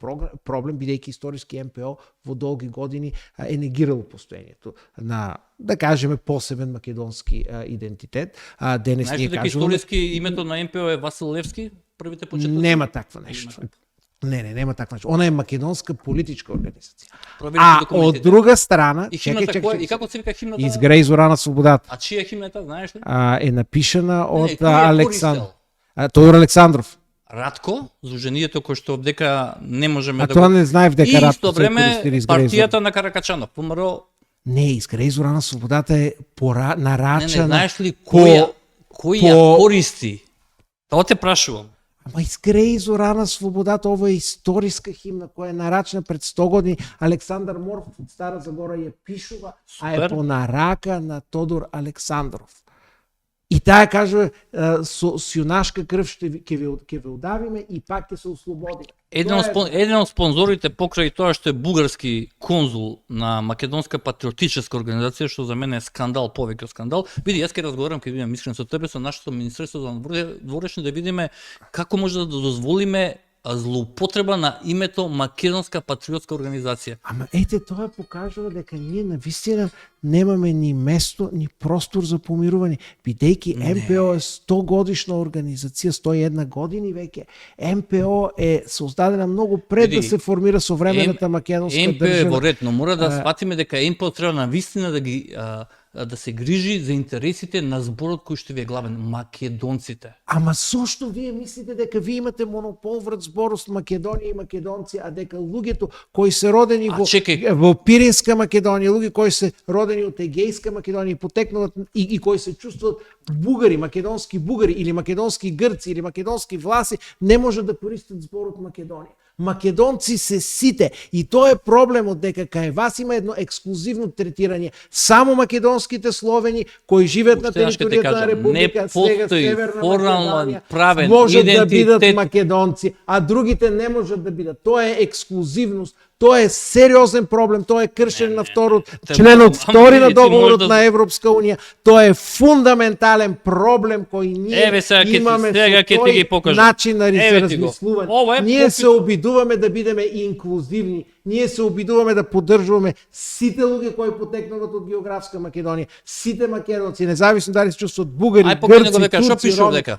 проблем, бидејќи историски МПО во долги години е негирало постоењето на, да кажеме, посебен македонски идентитет. Денес Знаеш ние ли дека кажуваме, историски името на МПО е Васил Левски? Првите почетоци? нема такво нешто. Не, нема таква нешто. Она е македонска политичка организација. Проверите А документите. од друга страна, И химната која? И како се вика химната? Изгреј зора на слободата. А чија е химната, знаеш ли? Е напишана од кој е Александар. користел? Тодор Александров. Радко, зложението кој што дека не можеме А да тоа не знаев дека И Радко исто се време користи Изгреј зора. партијата на Каракачанов, ВМРО. Не, Изгреј зора на слободата е Не, нарачана. знаеш ли по- кој ја користи? Тоа те прашувам. Ама Изгреј зора на слободата, ова е историска химна која е нарачна пред 100 години. Александар Морфов од Стара Загора ја пишува, а е Супер. по нарака на Тодор Александров. И таа кажува со јунашка крв ќе ве удавиме и пак ќе се ослободиме. Еден од спонзорите покрај тоа што е бугарски конзул на Македонска патриотичка организација, што за мене е скандал, повеќе од скандал. Види, јас ќе разговарам, ќе бидам искрен со тебе, со нашето Министерство за дворешни, да видиме како може да дозволиме злоупотреба на името Македонска патриотска организација. Ама ете, тоа покажува дека ние навистина немаме ни место, ни простор за помирување. Бидејќи МПО е 100 годишна организација, 101 години веќе. МПО е создадена многу пред Види, да се формира современата македонска МПО е држава. во ред, но мора да сватиме дека МПО треба навистина да ги да се грижи за интересите на зборот кој што ви е главен, македонците. Ама зошто вие мислите дека вие имате монопол врз зборост Македонија и македонци, а дека луѓето кои се родени во Пиринска Македонија, луѓе кои се родени од Егејска Македонија, потекнуваат и кои се чувствуваат бугари, македонски бугари или македонски грци или македонски власи, не можат да користат зборот Македонија. Македонци се сите и тоа е проблемот дека кај вас има едно ексклузивно третирање. Само македонските словени кои живеат на територијата на Република Северна Македонија правен можат да идентитет. бидат македонци, а другите не можат да бидат. Тоа е ексклузивност. Тоа е сериозен проблем, тоа е кршење на членот 2 на договорот на Европска унија. Тоа е фундаментален проблем кој ние имаме сега ќе ти ги покажам. начин на размислување. Ние се обидуваме да бидеме инклузивни. Ние се обидуваме да поддржуваме сите луѓе кои потекнуваат од географска Македонија, сите македонци, независно дали се чувствуваат бугари, грци, турци, роми. дека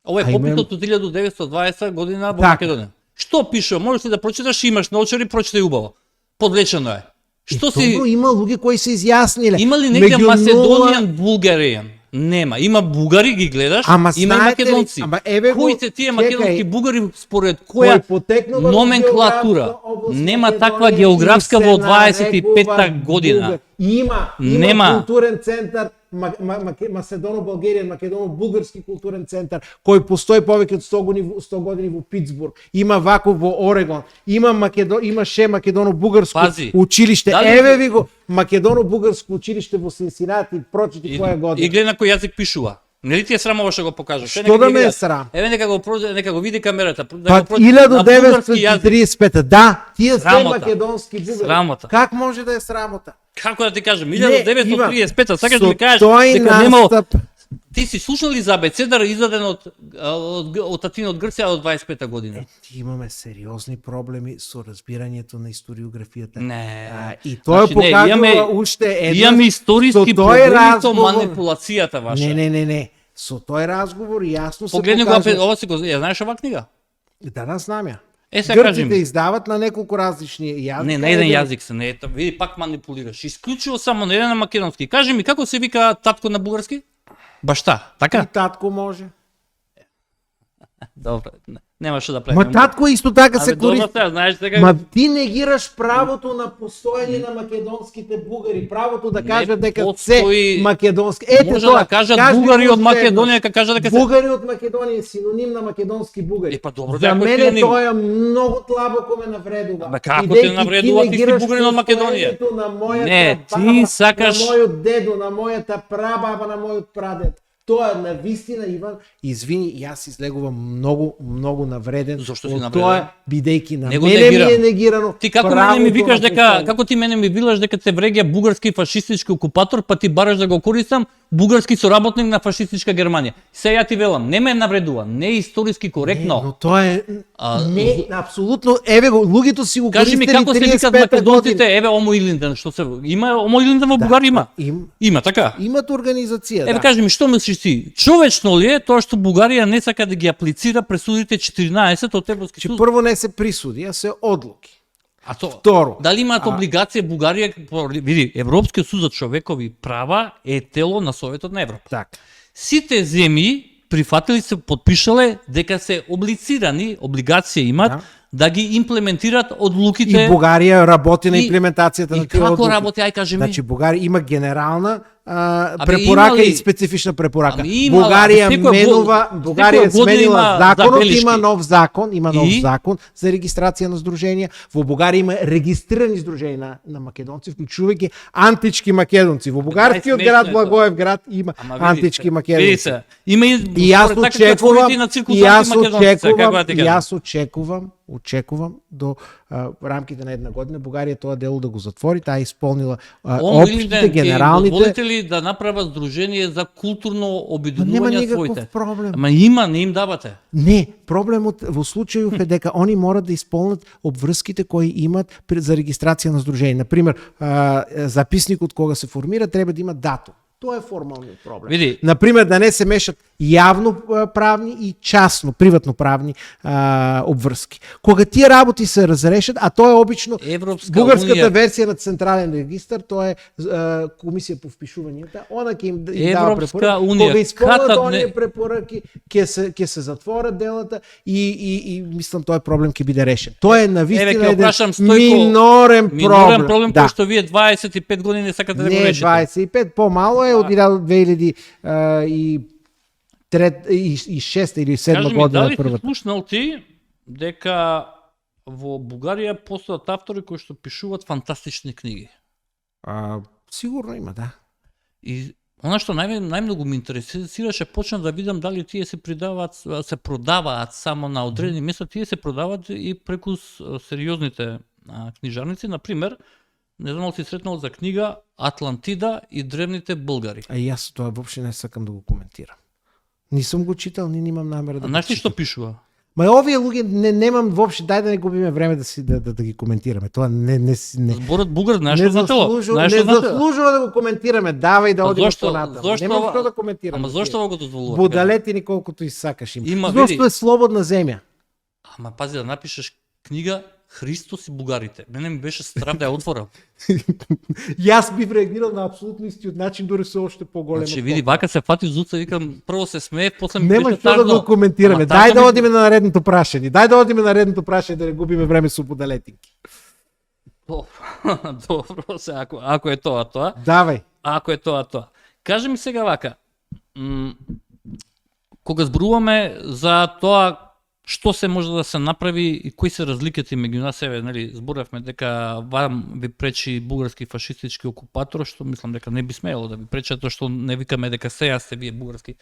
ова е попитот од 1920 година во Македонија. Што пишува? Можеш ли да прочиташ, имаш научари, прочитай убаво. Подлечено е. Што си има луѓе кои се изјасниле. Има ли негде Македонијан, Булгаријан? Нема. Има бугари, ги гледаш, има и македонци. Кои се тие македонски бугари според која номенклатура? Нема таква географска во 25-та година. Има културен центар, Македоно-Българијан, Македоно-Бугарски културен центар, кој постои повеќе од 100 години во Питсбург. Има ваков во Орегон. Имаше Македоно-Бугарско училиште. Еве ви го Македоно-Бугарско училиште во Синсинати, прочити која година. И гледа на кој јазик пишува. Нели ти е срамово што го покажаш? Што да ме е срам? Еве нека го види камерата. Па 1935, да, тие се македонски бугари. Срамота. Как може да е срамота? Како да ти кажам, 1935, сакаш да ми кажеш дека нема. Ти си слушал ли за абецедар издаден од татино од Грција од 25-та година? Имаме сериозни проблеми со разбирањето на историографијата. Не. И тоа покажува уште едно. Имаме историски проблеми со манипулацијата ваша. Не. Со тој разговор јасно се погледни покажува. го, ова си го, ја знаеш оваа книга? Да, знам ја. Грците издават на неколку различни јазици. Не, на еден јазик се, не, види пак манипулираш. Исклучиво само на еден на македонски. Кажи ми како се вика татко на бугарски? Башта, така? И татко може. Добро, нема што да правиме. Ма татко исто така се користи. Добро, знаеш дека. Ма ти негираш правото на постоење на македонските бугари, правото да кажат дека се македонски. Ете може тоа. Да кажат бугари од Македонија, дека кажат дека се бугари од Македонија е синоним на македонски бугари. Па добро, за мене тоа е многу тлабоко ме навредува. Ама како те навредува, ти си бугарин од Македонија? Не, ти сакаш на мојот дедо, на мојата прабаба, на мојот прадед. Тоа навистина, Иван, извини, јас излегувам многу навреден. Зошто си навреден? Тоа бидејќи на мене ми е негирано. Ти како мене ми викаш дека, како ти мене ми билаш дека те вреѓа бугарски фашистички окупатор, па ти бараш да го користам бугарски соработник на фашистичка Германија. Се ја ти велам, не ме навредува, не е историски коректно. Не, но тоа е не, апсолутно, еве го, луѓето си го кажи ми како се викаат македонците, еве Омо Илинден, што се има Омо Илинден во Бугарија има. Има така. Имат организација, еве кажи ми што мислиш си, човечно ли е тоа што Бугарија не сака да ги аплицира пресудите 14 од Европски Че суд? прво не се присуди, а се одлуки. А то, Второ, дали имаат облигација Бугарија, види, Европскиот суд за човекови права е тело на Советот на Европа. така. Сите земји прифатили се подпишале дека се облицирани, облигација имаат да ги имплементират одлуките. И Бугарија работи на И- имплементацијата И на тие како одлуки. работи, ај кажи ми. Значи Бугарија има генерална Абе, препорака има ли- и специфична препорака. Ами има, Бугарија абе, секоја менува, година Бугарија има сменила законот, забелешки. има нов закон, И? закон за регистрација на здруженија. Во Бугарија има регистрирани здруженија на македонци, вклучувајќи антички македонци. Во бугарскиот Најсмешно град е Благоев град има Ама види антички се, види македонци. се. Има и И јас според така како очекувам, отворите на циркус и јас антимакедонци, како да ти кажам. очекувам до рамките на една година Бугарија тоа дело да го затвори, таа исполнила Он или општите, не, генералните. дозволите ли да направат здружение за културно Нема обидување никаков своите? проблем. Ама има, не им давате. Не, проблемот во случајов е дека они морат да исполнат обврските кои имат за регистрација на здружение. Например, записникот кога се формира треба да има датум. Тоа е формалниот проблем. Види. Например, да не се мешат јавно правни и частно, приватно правни обврски. Кога тие работи се разрешат, а тоа е обично Европска бугарската унија- версија на централен регистар, тоа е комисија по впишувањата, она ќе им дава Европска препораки. унија, Кога исполнат катат оние не- препораки, ќе се затворат делата и мислам тој проблем ќе биде решен. Тоа е навистина Еве, ќе еден опрашам Стојко, минорен Минорен проблем Да. кој што вие 25 години не сакате да го Не решите. 25, помало е од 2006 или 7 Кажи ми, година дали си првата. слушнал ти дека во Бугарија постојат автори кои што пишуваат фантастични книги? Сигурно има, да. И она што најмногу ме интересираше, почнав да видам дали тие се продаваат само на одредени места, тие се продаваат и преку сериозните книжарници, например, не знам дали си сретнал за книга Атлантида и древните булгари. А и јас тоа воопшто не сакам да го коментирам. Нисам го читал, ни немам намера да го Знаеш ли што читам. пишува? Ма овие луѓе немам воопшто, дај да не губиме време да ги коментираме. Тоа не Зборот бугар, знаеш не што значело? заслужува, Знаеш не што значело? заслужува да го коментираме. Давај да А одиме зошто- понатаму. зошто- Немам што да коментираме. Ама зошто го дозволувате? Будалетини колкото и сакаш им. Има, Зошто види. е слободна земја. Ама пази да напишеш книга Христос и бугарите. Мене ми беше страв да ја отворам. Јас бив реагирал на апсолутно истиот начин, дури со уште поголема. Значи види, вака се фати зуца, викам, прво се смее, после ми Нема беше што да тажно. го коментираме. Ама Дај тажно да ми- одиме на наредното прашање. Дај да одиме на наредното прашање да не губиме време со будалетинки. Добро, добро се, ако е тоа. Давај. Ако е тоа. Кажи ми сега вака, кога зборуваме за тоа што се може да се направи и кои се разликите меѓу нас, еве, нели, зборавме дека вам ви пречи бугарски фашистички окупатор, што мислам дека не би смеело да ви пречи, тоа што не викаме дека сега сте вие бугарски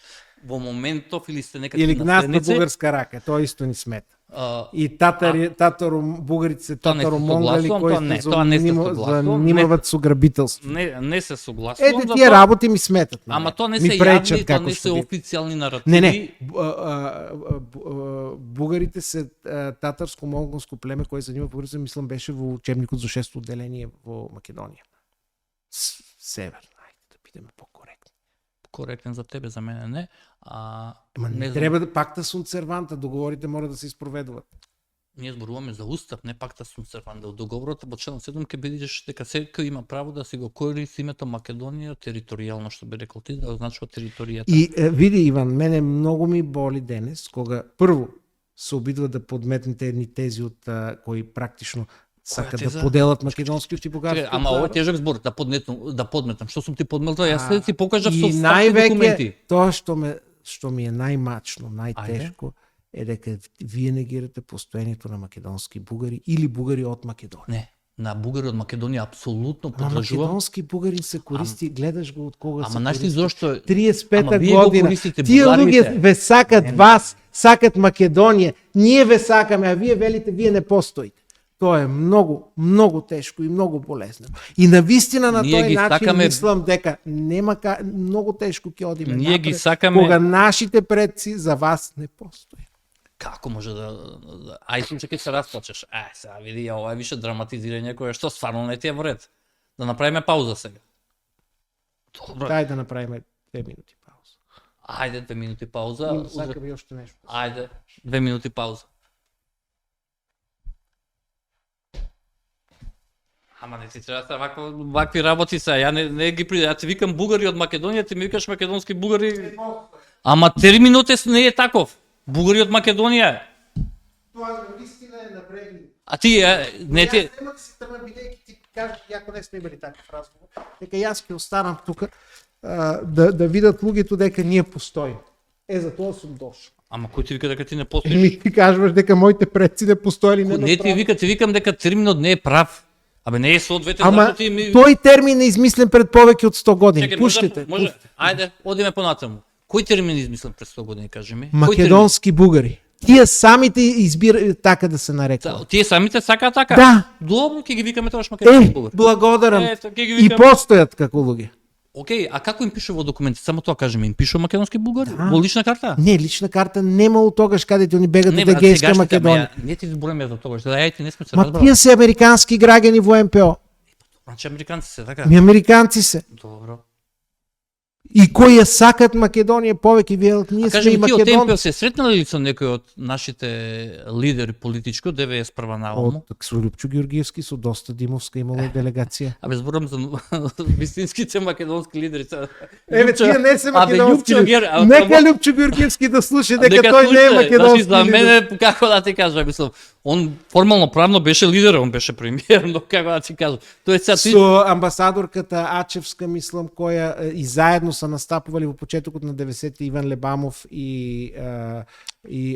во моментов или сте некакви Или нас на наследници. бугарска рака, тоа исто ни смета. А, И бугарите, Тоа не се татаро-монголи согласувам, кои тоа не, се тоа не се занимават со грабителство. не се согласувам. Ете за тие тоа. работи ми сметат. на Ама мене. тоа не Ми се пречат јавни, тоа како не се што ви- официјални наративи. Не, бугарите се татарско-монголско племе кој се занимава бугарите, мислам беше во учебникот за 6-то одделение во Македонија. Север, ајде да бидеме покоректни. Коректен за тебе, за мене не. Ма не знам. треба да пакта сунт серванта, договорите мора да се испроведуваат. Ние зборуваме за устав, не пакта сум серванда. Од договорот во член 7 ќе видиш дека секој има право да си го користи името Македонија територијално, што би рекол ти, да означува територијата. И види Иван, мене многу ми боли денес кога прво се обидува да подметнете едни тези од кои практично сакат да теза? поделат македонскиот и бугарскиот. Ама ова е народ. тежок збор, да подметам. Што сум ти подметал? Јас се ти покажав И со факти највеќе документи. тоа што ми е најмачно, најтешко е дека вие негирате постоењето на македонски бугари или бугари од Македонија. Не, на бугари од Македонија апсолутно Ама поддржувам. македонски бугарин се користи, гледаш го од кога се Ама знаеш ли користи. зошто? 35-та Ама вие го година. користите, Тие бугарите. луѓе ве сакат вас, сакат Македонија. Ние ве сакаме, а вие велите вие не постоите. Тоа е многу тешко и многу болезнено. И навистина на Ние тој ги начин сакаме- мислам дека многу тешко ќе одиме Ние ги напред, сакаме- кога нашите предци за вас не постои. Како може ај случај ќе се расплачеш. Сега види, ова е више драматизирање кое што стварно не ти е во ред. Да направиме пауза сега. Добро. Дај да направиме 2 минути пауза. Ајде 2 минути пауза. Им сакам и уште нешто. Ајде 2 минути пауза. Ама не ти треба да вакви работи се, ја не ги ја ти викам бугари од Македонија, ти ми викаш македонски бугари. Ама терминот не е таков. Бугари од Македонија. Тоа вистина е напрегни. А ти не ти Јас нема да се тргнам бидејќи ти кажеш, јако не сме имали таков разговор, дека јас ќе останам тука да видат луѓето дека ние постоиме. За тоа сум дошол. Ама кој ти вика дека ти не постоиш? Ми ти кажуваш дека моите предци не постоели, нема Не ти вика, ти викам дека терминот не е прав. Абе не е соодветен Ама зашто ти ми тој термин е измислен пред повеќе од 100 години. Чекај, Пуштите. може. Ајде, одиме понатаму. Кој термин е измислен пред 100 години, кажи ми? Кој Македонски бугари. Тие самите избираат така да се нарекуваат. термин? Тие самите сакаат така? Да. Добро, ќе ги викаме тоа македонски бугари. Благодарам. Ето, ќе ги И викаме. постојат како луѓе. Океј, а како им пише во документите? Само тоа кажи ми, им пише македонски бугари? Во лична карта? Не, лична карта немало тогаш каде они бегат од брат, Егејска сегашните, Македонија. Не ти зборуваме за тоа, што ја ти не сме се Ма разбрали. тие се американски граѓани во МПО. Значи американци се така. Ми американци се. Добро. И кои ја сакат Македонија повеќе, велат ние А сме кажи и ми, ти од македонци. МПО се сретнали ли со некој од нашите лидери политичко, 91 навално? Од со Лјупчо Ѓоргиевски, со доста Димовска имало делегација. Абе зборам за вистинските македонски лидери. Еве тие не се Абе, македонски. Лјупчо Гер, а, Нека тоа- Лјупчо Ѓоргиевски да слуша дека Нека тој не е слуша, македонски. значи, за лидер. мене, како да ти кажам, мислам, он формално правно беше лидер, он беше премиер, но како да ти кажам, тој е сега ти Со амбасадорката Ачевска, мислам, која и заедно се настапували во почетокот на 90-ти Иван Лебамов и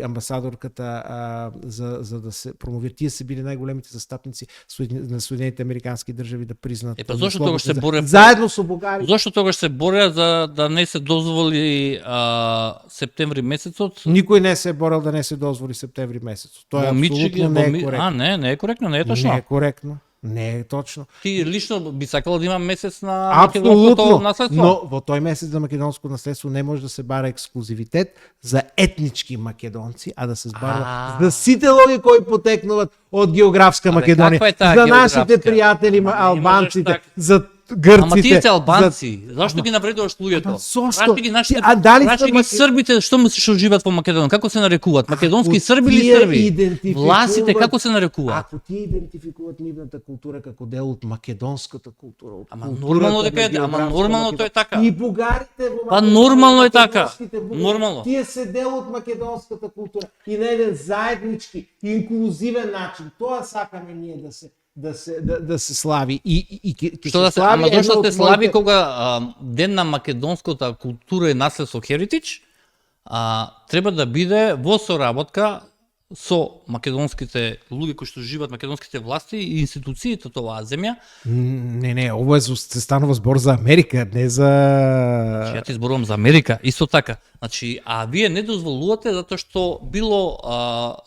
амбасадорката за да се промовира. Тие се биле најголемите застапници на Соединените американски држави да признаат. Па зошто тогаш се борев? Заедно со Бугарија. Зошто тогаш се боря за да не се дозволи септември месецот? Никој не се е борел да не се дозволи септември месецот. Тоа е апсолутно не е коректно. не е коректно, не е точно. Не е коректно. Не е точно. Ти лично би сакал да има месец на македонското Апсолутно. наследство? Но во тој месец за македонско наследство не може да се бара ексклузивитет за етнички македонци, а да се збарува за сите луѓе кои потекнуваат од географска Македонија. каква е таа За нашите географска? пријатели Ама не албанците, можеш така. за грците. Ама тие се за- албанци, зашто ги навредуваш луѓето? Ама зошто? Праши ги нашите, А дали праши се ги маке- србите што мислиш што живеат во Македонија, како се нарекуваат? Македонски Ако срби или тие срби? идентификуваат- Власите како се нарекуваат? Ако тие идентификуваат нивната култура како дел од македонската култура, од Ама културата нормално на дека е, ама географска нормално Македонија. тоа е така. И бугарите во Па Македонија, нормално е така. македонските бугари, Нормално. Тие се дел од македонската култура и на еден заеднички, инклузивен начин. Тоа сакаме ние да се слави и ќе Што да се, ама една зашто од се слави моите- кога ден на македонската култура и наследство Heritage, треба да биде во соработка со македонските луѓе кои што живеат, македонските власти и институциите од оваа земја. Не, ово се станува збор за Америка, не за Ја ти зборувам за Америка, исто така. Значи, а вие не дозволувате затоа што било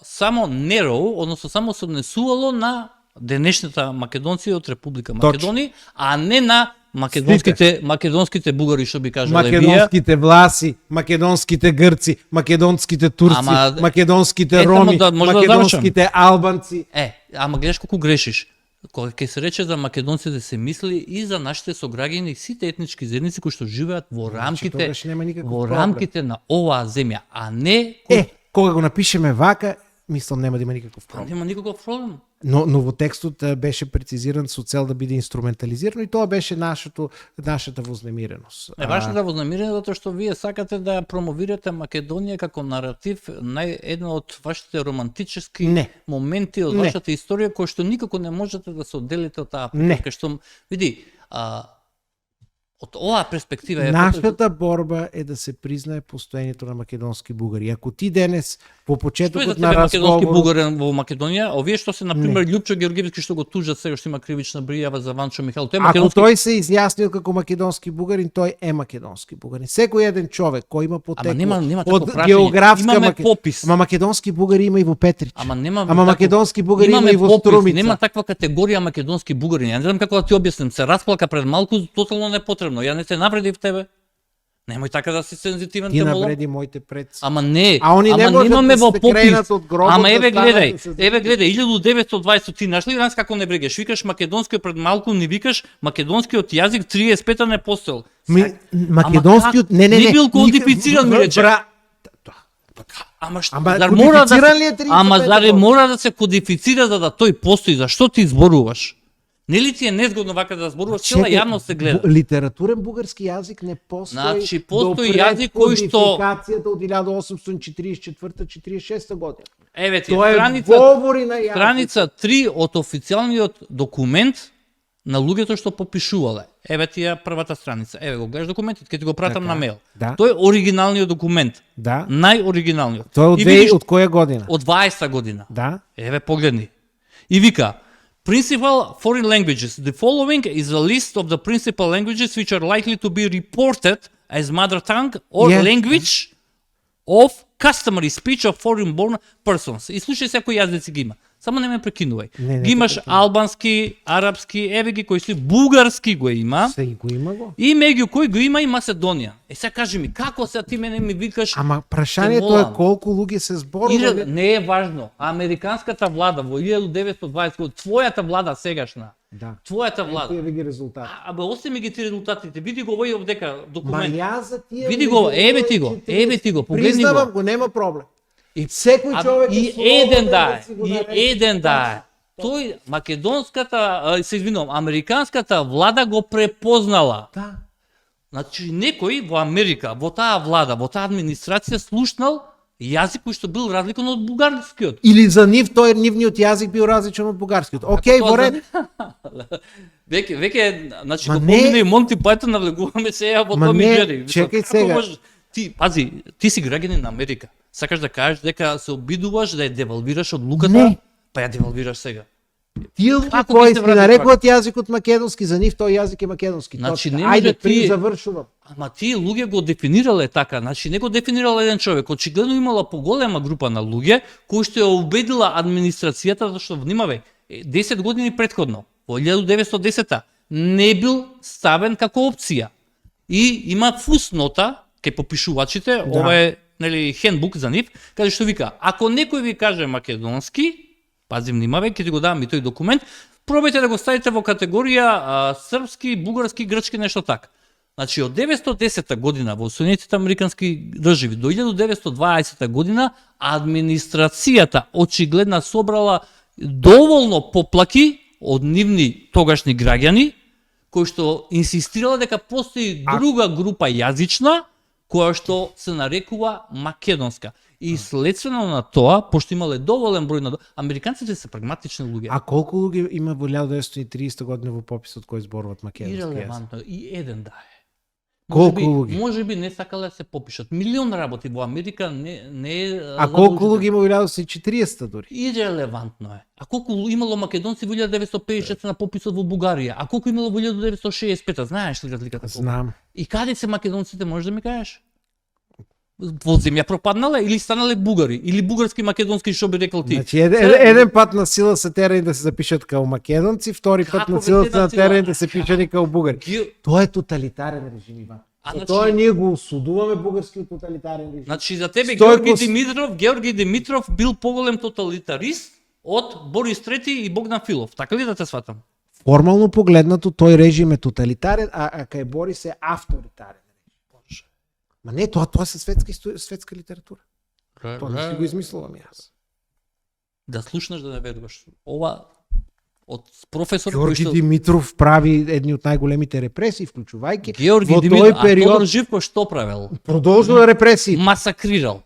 само нероу, односно само се однесувало на денешните македонци од Република Македонија, а не на македонските бугари, што би кажале вие. македонските власи, македонските грци, македонските турци, Ама, македонските само роми, да- може да македонските албанци. Ама гледаш колку грешиш. Кога ќе се рече за македонците се мисли и за нашите сограѓани, сите етнички заедници кои што живеат во рамките тогаш нема никаков во проблем. рамките на оваа земја, а не Кога го напишеме вака, мислам нема да има никаков Па проблем. нема никаков проблем. Но во текстот беше прецизиран со цел да биде инструментализирано и тоа беше нашата вознемиреност. Не вашата да вознамирење затоа што вие сакате да ја промовирате Македонија како наратив, една од вашите романтически Не. моменти од Не. вашата историја кој што никако не можете да се одделите од таа Не. припратка, што види, од оваа перспектива Нашата борба е да се признае постоењето на македонски бугари. Ако ти денес по Што е за почетокот тебе на македонски разговор бугарен во Македонија? Овие што се на пример Лјупчо Ѓоргиевски што го тужат сега што има кривична пријава за Ванчо Михаил, тој е Ако македонски. тој се изјаснил како македонски бугарин, тој е македонски бугарин. Секој еден човек кој има потекло нема од такво прашање. географска Имаме попис. Ама македонски бугари има и во Петрич. Ама нема Ама македонски бугари има имаме и во попис, Струмица. Нема таква категорија македонски бугари. Ја не знам како да ти објаснам, се расплака пред малку, тотално непотребно. Ја не се навредив тебе. Немој така да си сензитивен, Ти те молам. навреди моите предци. Ама не, А они не ама можат немаме да во се попис. кренат од гробот Ама да еве станат гледај, да се еве гледај, 1920 ти нашли данс како не брегеш, викаш македонскиот пред малку ни викаш македонскиот јазик 35 не постел. Македонскиот Ама не не бил кодифициран, ми рече. Ама што, Ама зар мора да кодифициран ли е 35 ама зар година? мора да се кодифицира за да тој постои? Зашто ти зборуваш? Нели ти е незгодно вака да зборуваш, цела јавност се гледа. Литературен бугарски јазик не постои. Значи, постои јазик кој што- кодификацијата од 1844-46 година. Еве ти, Тоа е страница говори на јазик. страница 3 од официјалниот документ на луѓето што попишувале. Еве ти ја првата страница. Еве го гледаш документот, ќе ти го пратам Така, на мејл. да. Тој е оригиналниот документ. Да. Најоригиналниот. Тоа е од И видиш, од која година? од 20 година. Да. Еве погледни. И вика, Principal foreign languages. The following is a list of the principal languages which are likely to be reported as mother tongue or Yes. language of customary speech of foreign born persons. И слушај се кои јазици ги има. Само не ме прекинувај. Не, Ги имаш те албански, арапски, еве ги кои си бугарски го има. Се го има го. И меѓу кои го има и Македонија. Сега кажи ми, како се ти мене ми викаш? Ама прашањето Те е молам. колку луѓе се зборувале. Не е важно. Американската влада во 1920 година, твојата влада сегашна, Да. твојата влада. Кој ги резултати? Абе, остеми ги ти резултатите. Види го овој овдека Ма документ. ја за тие. Види луѓе го, еве ти го, 40. еве ти го, погледни Признавам го. го, нема проблем. И Секој човек и е слободен еден да да си го е, нарече. и еден да е. Тој македонската, се извинувам, американската влада го препознала. Да. Значи некој во Америка, во таа влада, во таа администрација слушнал јазик кој што бил разликан од бугарскиот. Или за нив нивниот јазик бил различен од бугарскиот. Океј, Тоа во за- ред. Веќе, значи, Ма го не. помина и Монти Пајтон, навлегуваме сега во Ма Том и не, Џери. Мислам, чекај како сега. можеш- Ти, пази, ти си граѓанин на Америка. Сакаш да кажеш дека се обидуваш да ја девалвираш од луката? Не. Па ја девалвираш сега. Тие луѓе Како кои би се си враќа нарекуваат јазикот македонски, за нив тој јазик е македонски. Значи, Точка. не може Ајде, тие- завршувам. Ама тие луѓе го дефинирале така, значи не го дефинирал еден човек, очигледно имала поголема група на луѓе кои што ја убедила администрацијата зашто внимавај, 10 години претходно, во 1910 не бил ставен како опција. И има фуснота кај попишувачите, Да. ова е нели хендбук за нив, каде што вика, ако некој ви каже македонски, пази внимавај, ќе ти го давам и тој документ, пробајте да го ставите во категорија српски, бугарски, грчки, нешто така. Значи, од 910 година во Соединетите Американски држави до 1920 година администрацијата очигледно собрала доволно поплаки од нивни тогашни граѓани кои што инсистирала дека постои друга група јазична која што се нарекува македонска. И следствено на тоа, пошто имале доволен број на американците се прагматични луѓе. А колку луѓе има во 1930 година во пописот кои зборуваат македонски јазик? Ирелевантно, и еден да е. Колку луѓе? Може би не сакале да се попишат. Милион работи во Америка не е А колку задолжително. луѓе има во 1940 дури? Ирелевантно е. А колку имало македонци во 1956 на пописот во Бугарија? А колку имало во 1965? Знаеш ли разликата? колку? Знам. И каде се македонците, можеш да ми кажеш? Во земја пропаднале или станале бугари? Или бугарски македонски, што би рекол ти? Значи, еден пат на сила се терани да се запишат као македонци, втори пат Како на бе, сила те се на натерани сила? да се пишани као бугари. Ги- Тоа е тоталитарен режим, Иван. А, Со значи- тоа ние го осудуваме бугарскиот тоталитарен режим. Значи за тебе Стојко- Георги Димитров бил поголем тоталитарист од Борис Трети и Богдан Филов. Така ли да те сватам? Формално погледнато тој режим е тоталитарен, а кај Борис е авторитарен. Ма не, тоа се светска литература. Тоа не си го измислувам јас. Да слушнеш да не веруваш. Ова од професор кој Георги што Димитров прави едни од најголемите репресии, вклучувајќи Георги во Димитров, тој период Тодор Живков што правел? продолжува репресии. Масакрирал.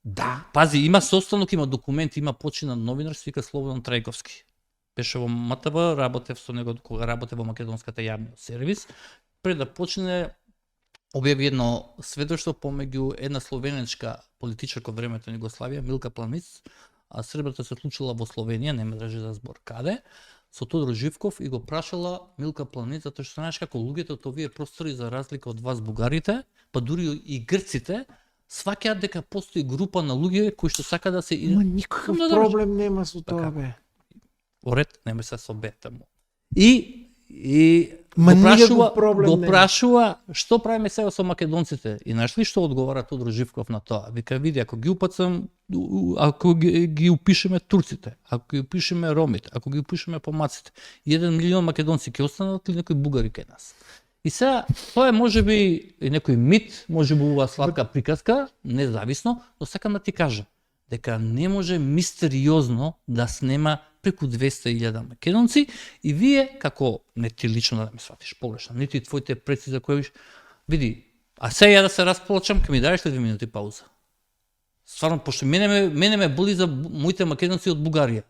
Да. Пази, има состанок, има документи, има починан новинар, се вика Слободан Трајковски. Беше во МТВ, работев со него кога работев во македонската јавна сервис. Пред да почне објави едно сведоштво помеѓу една словенечка политичарка од времето на Југославија, Милка Планиц, а средбата се случила во Словенија, нема држи за збор каде, со Тодор Живков и го прашала Милка Планиц, затоа што знаеш како луѓето од овие простори, за разлика од вас бугарите, па дури и грците, сваќаат дека постои група на луѓе кои што сака да се Ма никаков Да, проблем нема со Така. тоа, бе. Оред, нема се со бета му. И Ма го никаков прашува, проблем го нема. прашува што правиме сега со македонците. И знаеш ли што одговара Тодор Живков на тоа? Вика, види, ако ги упацам, ако ги упишеме турците, ако ги упишеме ромите, ако ги упишеме помаците, 1 милион македонци ќе останат ли некои бугари кај нас? И сега, тоа е можеби и некој мит, можеби ова сладка приказка, независно, но сакам да ти кажам дека не може мистериозно да снема преку 200.000 македонци и вие, како не ти лично да ме сватиш погрешно, нити твоите предци за кои види, а сега ја да се расплачам, ќе ми дадеш ли 2 минути пауза? Стварно, пошто мене ме боли за моите македонци од Бугарија.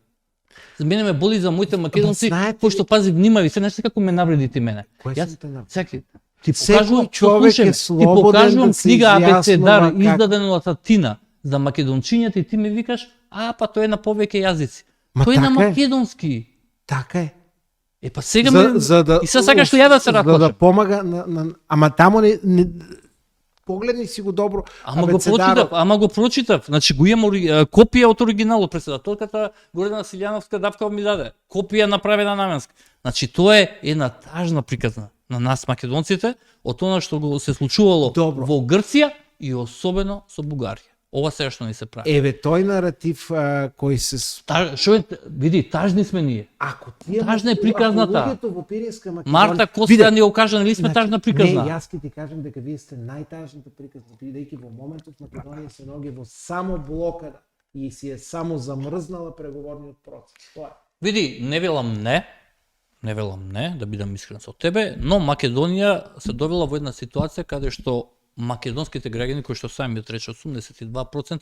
За мене ме боли за моите македонци, знаете пошто пази, внимави се, знаеш како ме навреди ти мене. Кој Јас, сум те навредил? Секи, ти Секој покажувам, човек слушај ме, е слободен ти покажувам да се книга Абецедар, изјаснува како- издадена од Атина, за македончињата и ти ми викаш, па тој е на повеќе јазици. Ма Тој е на така е. македонски. Така е. Па сега ме... И сега сакаш ли ја да се За да расплачам? помага ама таму не погледни си го добро. Ама го прочитав. Значи го имам копија од оригиналот, председателката Гордана Силјановска Давкова ми даде. Копија направена наменска. Значи тоа е една тажна приказна на нас македонците од она што го се случувало Добро. во Грција и особено со Бугарија. Ова сега што ни се прави. Еве тој наратив кој се Шо е, види, тажни сме ние. ако тие Тажна е приказната. ако луѓето во Пиринска Македонија Марта Коста ни го кажа, нели сме тажна приказна. Не, јас ќе ти кажам дека вие сте најтажната приказна, бидејќи во моментот Македонија се наоѓа во само блокада и си е само замрзнала преговорниот процес. Тоа е. Види, не велам не, да бидам искрен со тебе, но Македонија се довела во една ситуација каде што македонските граѓани кои што сами рече 82%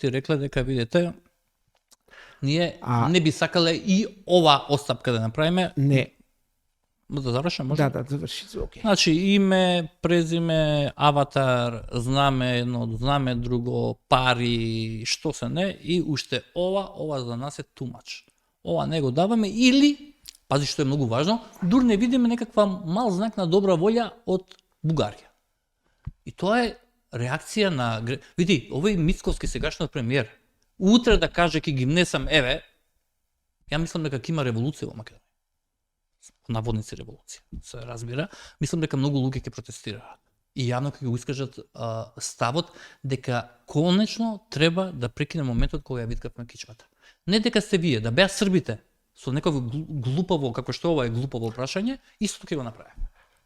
рекле дека видите ние не би сакале и ова остапка да направиме. Не. Да завршам, може? Да, заврши се, окей. Значи име, презиме, аватар, знаме едно, знаме друго, пари, што се не, и уште ова за нас е too much. Ова не го даваме или, пази што е многу важно, дур не видиме некаква мал знак на добра волја од Бугарија. И тоа е реакција на... Види, овој Мицковски сегашниот премиер, утре да каже ки ги внесам, еве, ја мислам дека ќе има револуција во Македонија. Наводници револуција, се разбира. Мислам дека многу луѓе ќе протестираат. И јавно ќе го искажат ставот дека конечно треба да прекине моментот кога ја виткавме кичмата. Не дека сте вие, да беа србите со некој глупаво, како што ова е глупаво прашање, истото ќе го направи.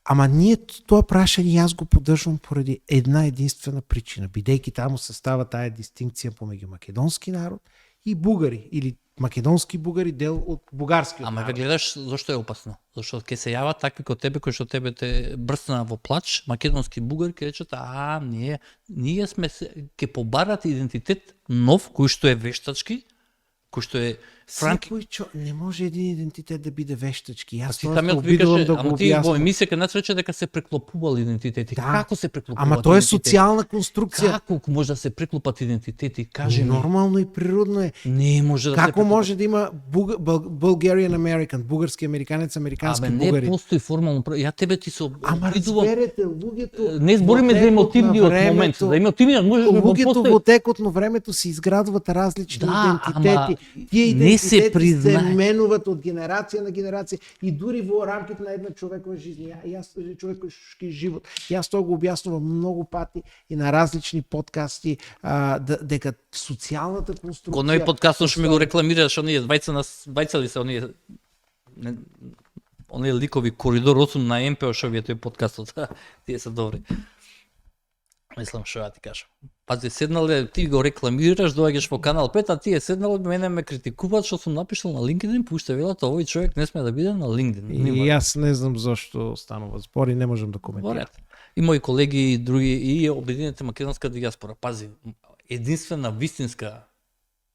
Ама ние тоа прашање јас го поддржувам поради една единствена причина, бидејќи таму се става таа дистинкција помеѓу македонски народ и бугари или македонски бугари дел од бугарскиот Ама народ. ве гледаш зошто е опасно? Зашто ќе се јават такви како тебе кои што тебе те брсна во плач, македонски бугари ќе речат ние сме ќе побарат идентитет нов кој што е вештачки, кој што е Секој не може един идентитет да биде вештачки. Јас Ти тоа самиот се обидувам викаше, да го ама ти во објаснам. емисија над рече дека се преклопувал идентитети. Да. Како се преклопуваат? Ама тоа е идентитети? социјална конструкција. Како може да се преклопат идентитети? Кажи ми. Нормално и природно е. Не може да се Како преклопат. може да има Bulgarian American, бугарски американец, американски Абе, не бугари? постои формално. Ја тебе ти се Ама обидувам. разберете, луѓето... Не збориме во за текот емотивниот на момент. времето- За емотивниот може да Луѓето постои. во текот на времето се изградуваат различни Да, идентитети. ама Тие не се идентитети се признае. менуваат од генерација на генерација и дури во рамките на една човекова жизнина. Јас човечки живот. Јас тоа го објаснувам многу пати и на различни подкасти дека социјалната конструкција... Кој нови подкаст што ми го рекламираш, оние двајца ли се оние ликови Коридор 8 на МПО што ви е тој подкастот. Тие се добри. Мислам што ја ти кажам. Пази, седнале, ти го рекламираш, доаѓаш во Канал 5, а тие седнале, мене ме критикуваат што сум напишал на LinkedIn, пуште велат, овој човек не сме да биде на LinkedIn. И јас не знам зошто станува збор и не можам да коментирам. Во ред. И мои колеги и други и Обединената македонска дијаспора. Пази, единствена вистинска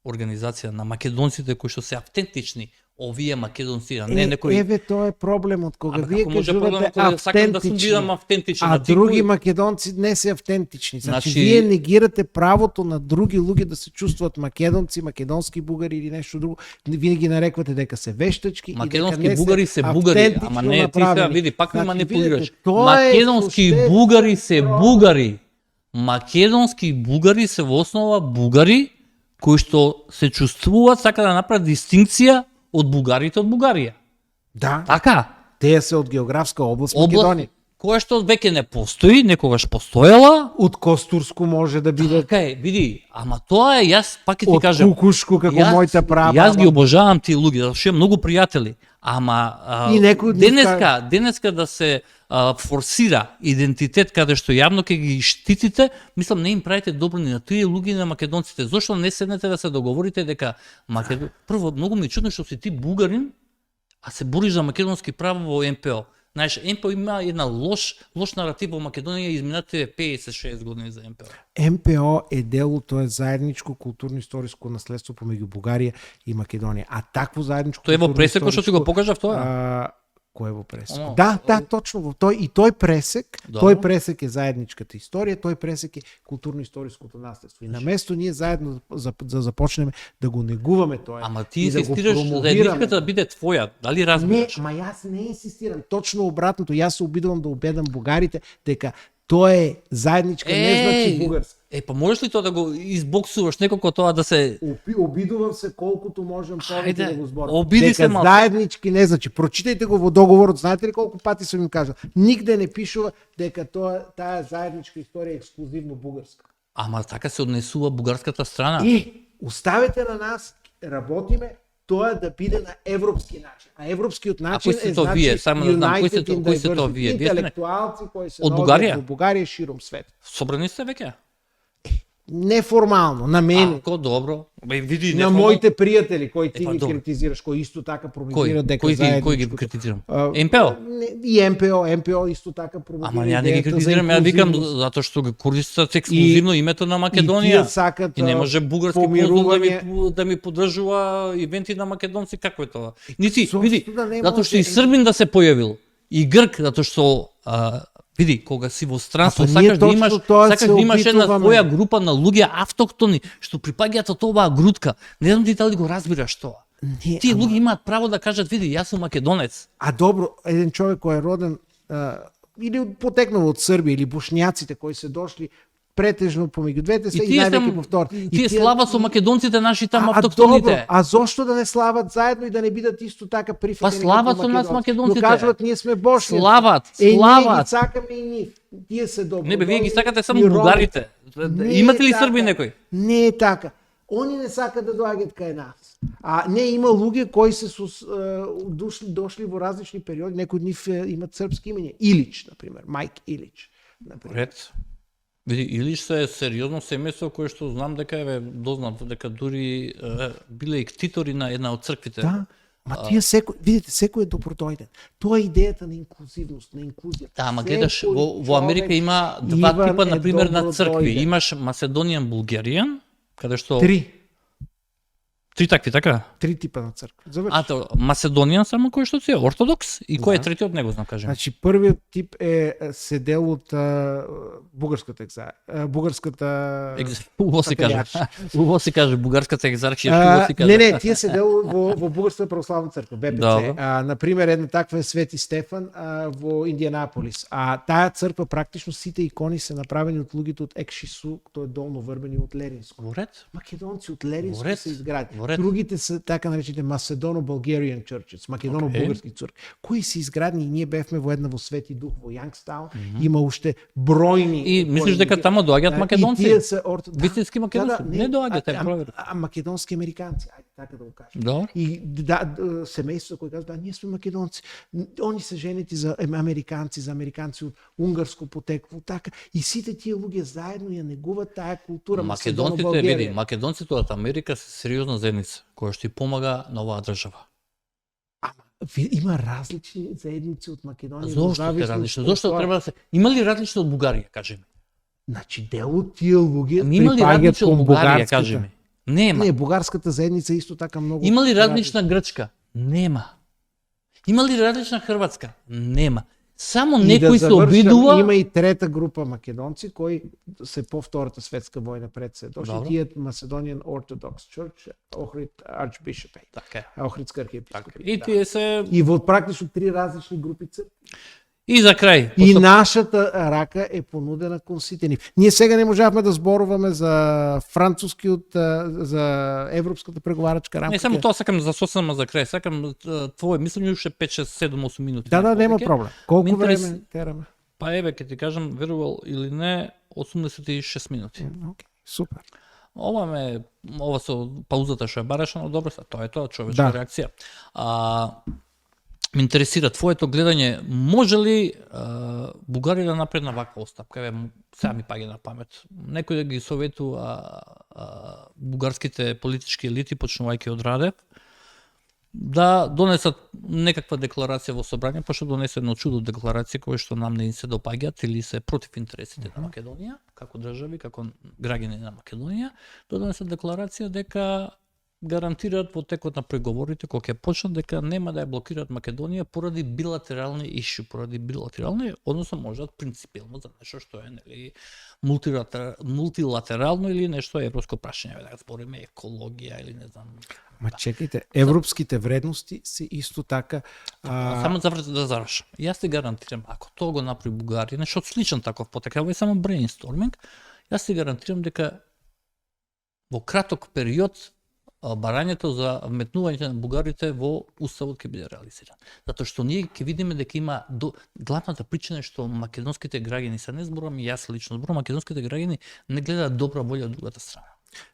организација на македонците кои што се автентични, овие македонци, а не некои. Еве тоа е проблемот кога Ама вие како може кажувате проблемот кога сакам да сум автентични, бидам автентичен, а ти други кои- македонци не се автентични. Значи, Значи- вие негирате правото на други луѓе да се чувствуваат македонци, македонски бугари или нешто друго. Вие ги нарекувате дека се вештачки Македонски и дека не бугари се бугари, автентично ама не ти сега направени. види, пак ме Значи, манипулираш. видите, тоа е Македонски суштински бугари се проблем. бугари. Македонски бугари се во основа бугари кои што се чувствуваат, сака да направат дистинкција од бугарите од Бугарија. Да, Така? Тие се од географска област Македонија. Која што веќе не постои, некогаш постоела. Од Костурско може да биде, Така е, види, ама тоа е, јас пак ќе ти од кажам. Кукушко како Јас- мојата права. Јас ги обожавам тие луѓе, затоа што имам многу пријатели. Ама И некој од нив денеска да се форсира идентитет каде што јавно ќе ги штитите, мислам не им правите добро ни на тие луѓе и на македонците. Зошто не седнете да се договорите дека прво многу ми е чудно што си ти бугарин, а се бориш за македонски права во МПО. Знаеш, МПО има една лош наратив во Македонија изминатите 50-60 години за МПО. МПО е дело, тоа е заедничко културно-историско наследство помеѓу Бугарија и Македонија. А такво заедничко Тој е во пресекот што ти го културно-историско, покажав тоа. Кој е во пресек? Оно, Да, точно во тој и тој пресек, Добро. тој пресек е заедничката историја, тој пресек е културно-историското наследство. И наместо ние заедно да започнеме да го негуваме тоа. Ама ти и да го инсистираш промовираме. заедничката да биде твоја, дали Не, разбираш? ма јас не инсистирам, точно обратното, јас се обидувам да убедам бугарите дека тоа е заедничка, не значи бугарска. Па можеш ли тоа да го избоксуваш некако тоа да се Обидувам се колкото можам повеќе Ајде, да го зборам. обиди Дека се малку. заеднички не значи. Прочитајте го во договорот, знаете ли колку пати сум им кажал? Нигде не пишува дека таа заедничка историја е ексклузивно бугарска. Ама така се однесува бугарската страна. И оставете на нас, работиме тоа да биде на европски начин. А европскиот начин кои сте е тоа значи вие? Само да знам, кои сте United in кои сте тоа Diversity. вие? Вие сте Интелектуалци кои се Од наоѓаат Бугарија? во Бугарија и широм свет. Собрани сте веќе? Неформално, на мене. Ако добро. Бе види На моите пријатели кои ти Па, ги добро. критизираш, кои исто така кој промовираат дека кој заедничкото... ги критизирам? А, МПО? И МПО исто така промовира. Ама ја не ги идејата за критизирам, ја викам инклузивност. затоа што ги користат ексклузивно името на И Македонија. тие сакат И не може бугарски конзул помирување. да ми поддржува ивенти на македонци, како е тоа? Нити, Зошто види, да не затоа што може? и Србин да се појавил, и Грк, затоа што види, кога си во странство, А па ние сакаш да имаш, точно тоа сакаш се да имаш една обидуваме. своја група на луѓе автоктони што припаѓаат од оваа грудка. Не знам ти дали го разбираш тоа. Не, Тие ама- луѓе имаат право да кажат, види, јас сум македонец. А добро, еден човек кој е роден или потекнал од Србија или бошњаците кои се дошли претежно помеѓу двете се и, највеќе по втор. тие слава со македонците наши таму добро, автоктоните. а зошто да не слават заедно и да не бидат исто така прифатени? Па слават како со нас македонците. Но кажуват ние сме бошњаци. Слават, Ние ги слават. сакаме и нив. Тие се добро. Не бе, вие ги сакате само и роми. бугарите. Не Имате е ли така. Срби некој? Не е така. Они не сакат да доаѓаат кај нас. А не има луѓе кои се дошли во различни периоди, некои од нив имат српски имења. Илич, на пример, Мајк Илич. На пример. Ред. Види, Илиш се е сериозно семејство кое што знам дека дознав дека дури биле и ктитори на една од црквите. Да. Ма тие видите, секој е добродојден. Тоа е идејата на инклузивност, на инклузија. Да, ама гледаш, Секој во Америка човек, има два Иван, типа, е на пример, на цркви. добродојден. Имаш Macedonian Bulgarian, каде што... Три такви, така? типа на црква. Заврши. А, то, Macedonian само кој што си е ортодокс и кој е Да. третиот, не го знам, кажем. Значи првиот тип е се дел од бугарската Убаво се каже. патриаршија. Убаво се каже, бугарската екзархија, што убаво се каже. Не, тие се дел во Бугарската православна црква, БПЦ. Добро. На пример, една таква е Свети Стефан во Индианаполис. А таа црква практично сите икони се направени од луѓето од Екшису, тоа е долно врбени од Леринско. Во ред? Македонци од Леринско Во ред. се изградени. Во ред. Другите се така наречените Macedono-Bulgarian churches, македоно-бугарски цркви, кои се изградени и ние бевме во една во Свети Дух во Јангстаун, има уште бројни И мислиш икони. дека таму доаѓаат македонци? И тие се Вистински македонци? Не доаѓаат, провери. македонски американци, ајде така да го кажем. Добро. И семејство кои кажат, да, ние сме македонци. Они се женети за американци од унгарско потекло, така. И сите тие луѓе заедно ја негуваат таа култура. Македонците, Македоно-Българија. види, македонците од Америка се сериозна заедница, која што ти помага на оваа држава. Има различни заедници од Македонија. Зошто те различно? Зошто треба да се... Има ли различно од Бугарија, кажи ми? Значи, дел од тие луѓе Ами има ли припаѓаат различно од кон Бугарија, бугарската. кажи ми? Нема. Не, бугарската заедница е исто така многу. Има ли различна Грчка? Нема. Има ли различна Хрватска? Нема. Само И да некој се завршам, обидува... Има и трета група македонци кои се по Втората светска војна пред се дошли. Добро. Тие Macedonian Orthodox Church, Охрид Archbishop, Така е. Охридска архиепископија. И тие се... И во практично три различни групи цркви. И за крај. И после- нашата рака е понудена кон сите нив. Ние сега не можавме да зборуваме за францускиот, за европската преговарачка рамка. Не само тоа сакам за сосема за крај, сакам твое мислење уште 5, 6, 7, 8 минути. Да, нема повеќе. проблем. Колку Ме интерес- време тераме? Па еве ќе ти кажам, верувал или не, 86 минути. Окей, супер. Ова со паузата што ја бараше, но добро, тоа е тоа, човечка Да. реакција. Ме интересира твоето гледање, може ли Бугарија да напредна ваква остапка? Еве, сега ми паѓа на памет. Некој да ги советува бугарските политички елити, почнувајќи од Радев, да донесат некаква декларација во собрање, пошто донесе едно чудо декларација кои што нам не се допаѓаат или се против интересите на Македонија, како држави, како граѓани на Македонија, да донесат декларација дека гарантираат во текот на преговорите кога ќе почнат дека нема да ја блокираат Македонија поради билатерални иши, поради билатерални, односно можат принципиелно за нешто што е нели мултилатерално или нешто европско прашање, да збориме екологија или не знам. Ма чекајте, европските вредности се исто така Само да завршам. Јас ти гарантирам, ако тоа го направи Бугарија, нешто сличен таков потек, ова е само брейнсторминг, јас ти гарантирам дека во краток период барањето за вметнување на бугарите во уставот ќе биде реализиран. Затоа што ние ќе видиме дека има главната причина е што македонските граѓани, се не зборувам јас лично, зборувам македонските граѓани не гледаат добра волја од другата страна.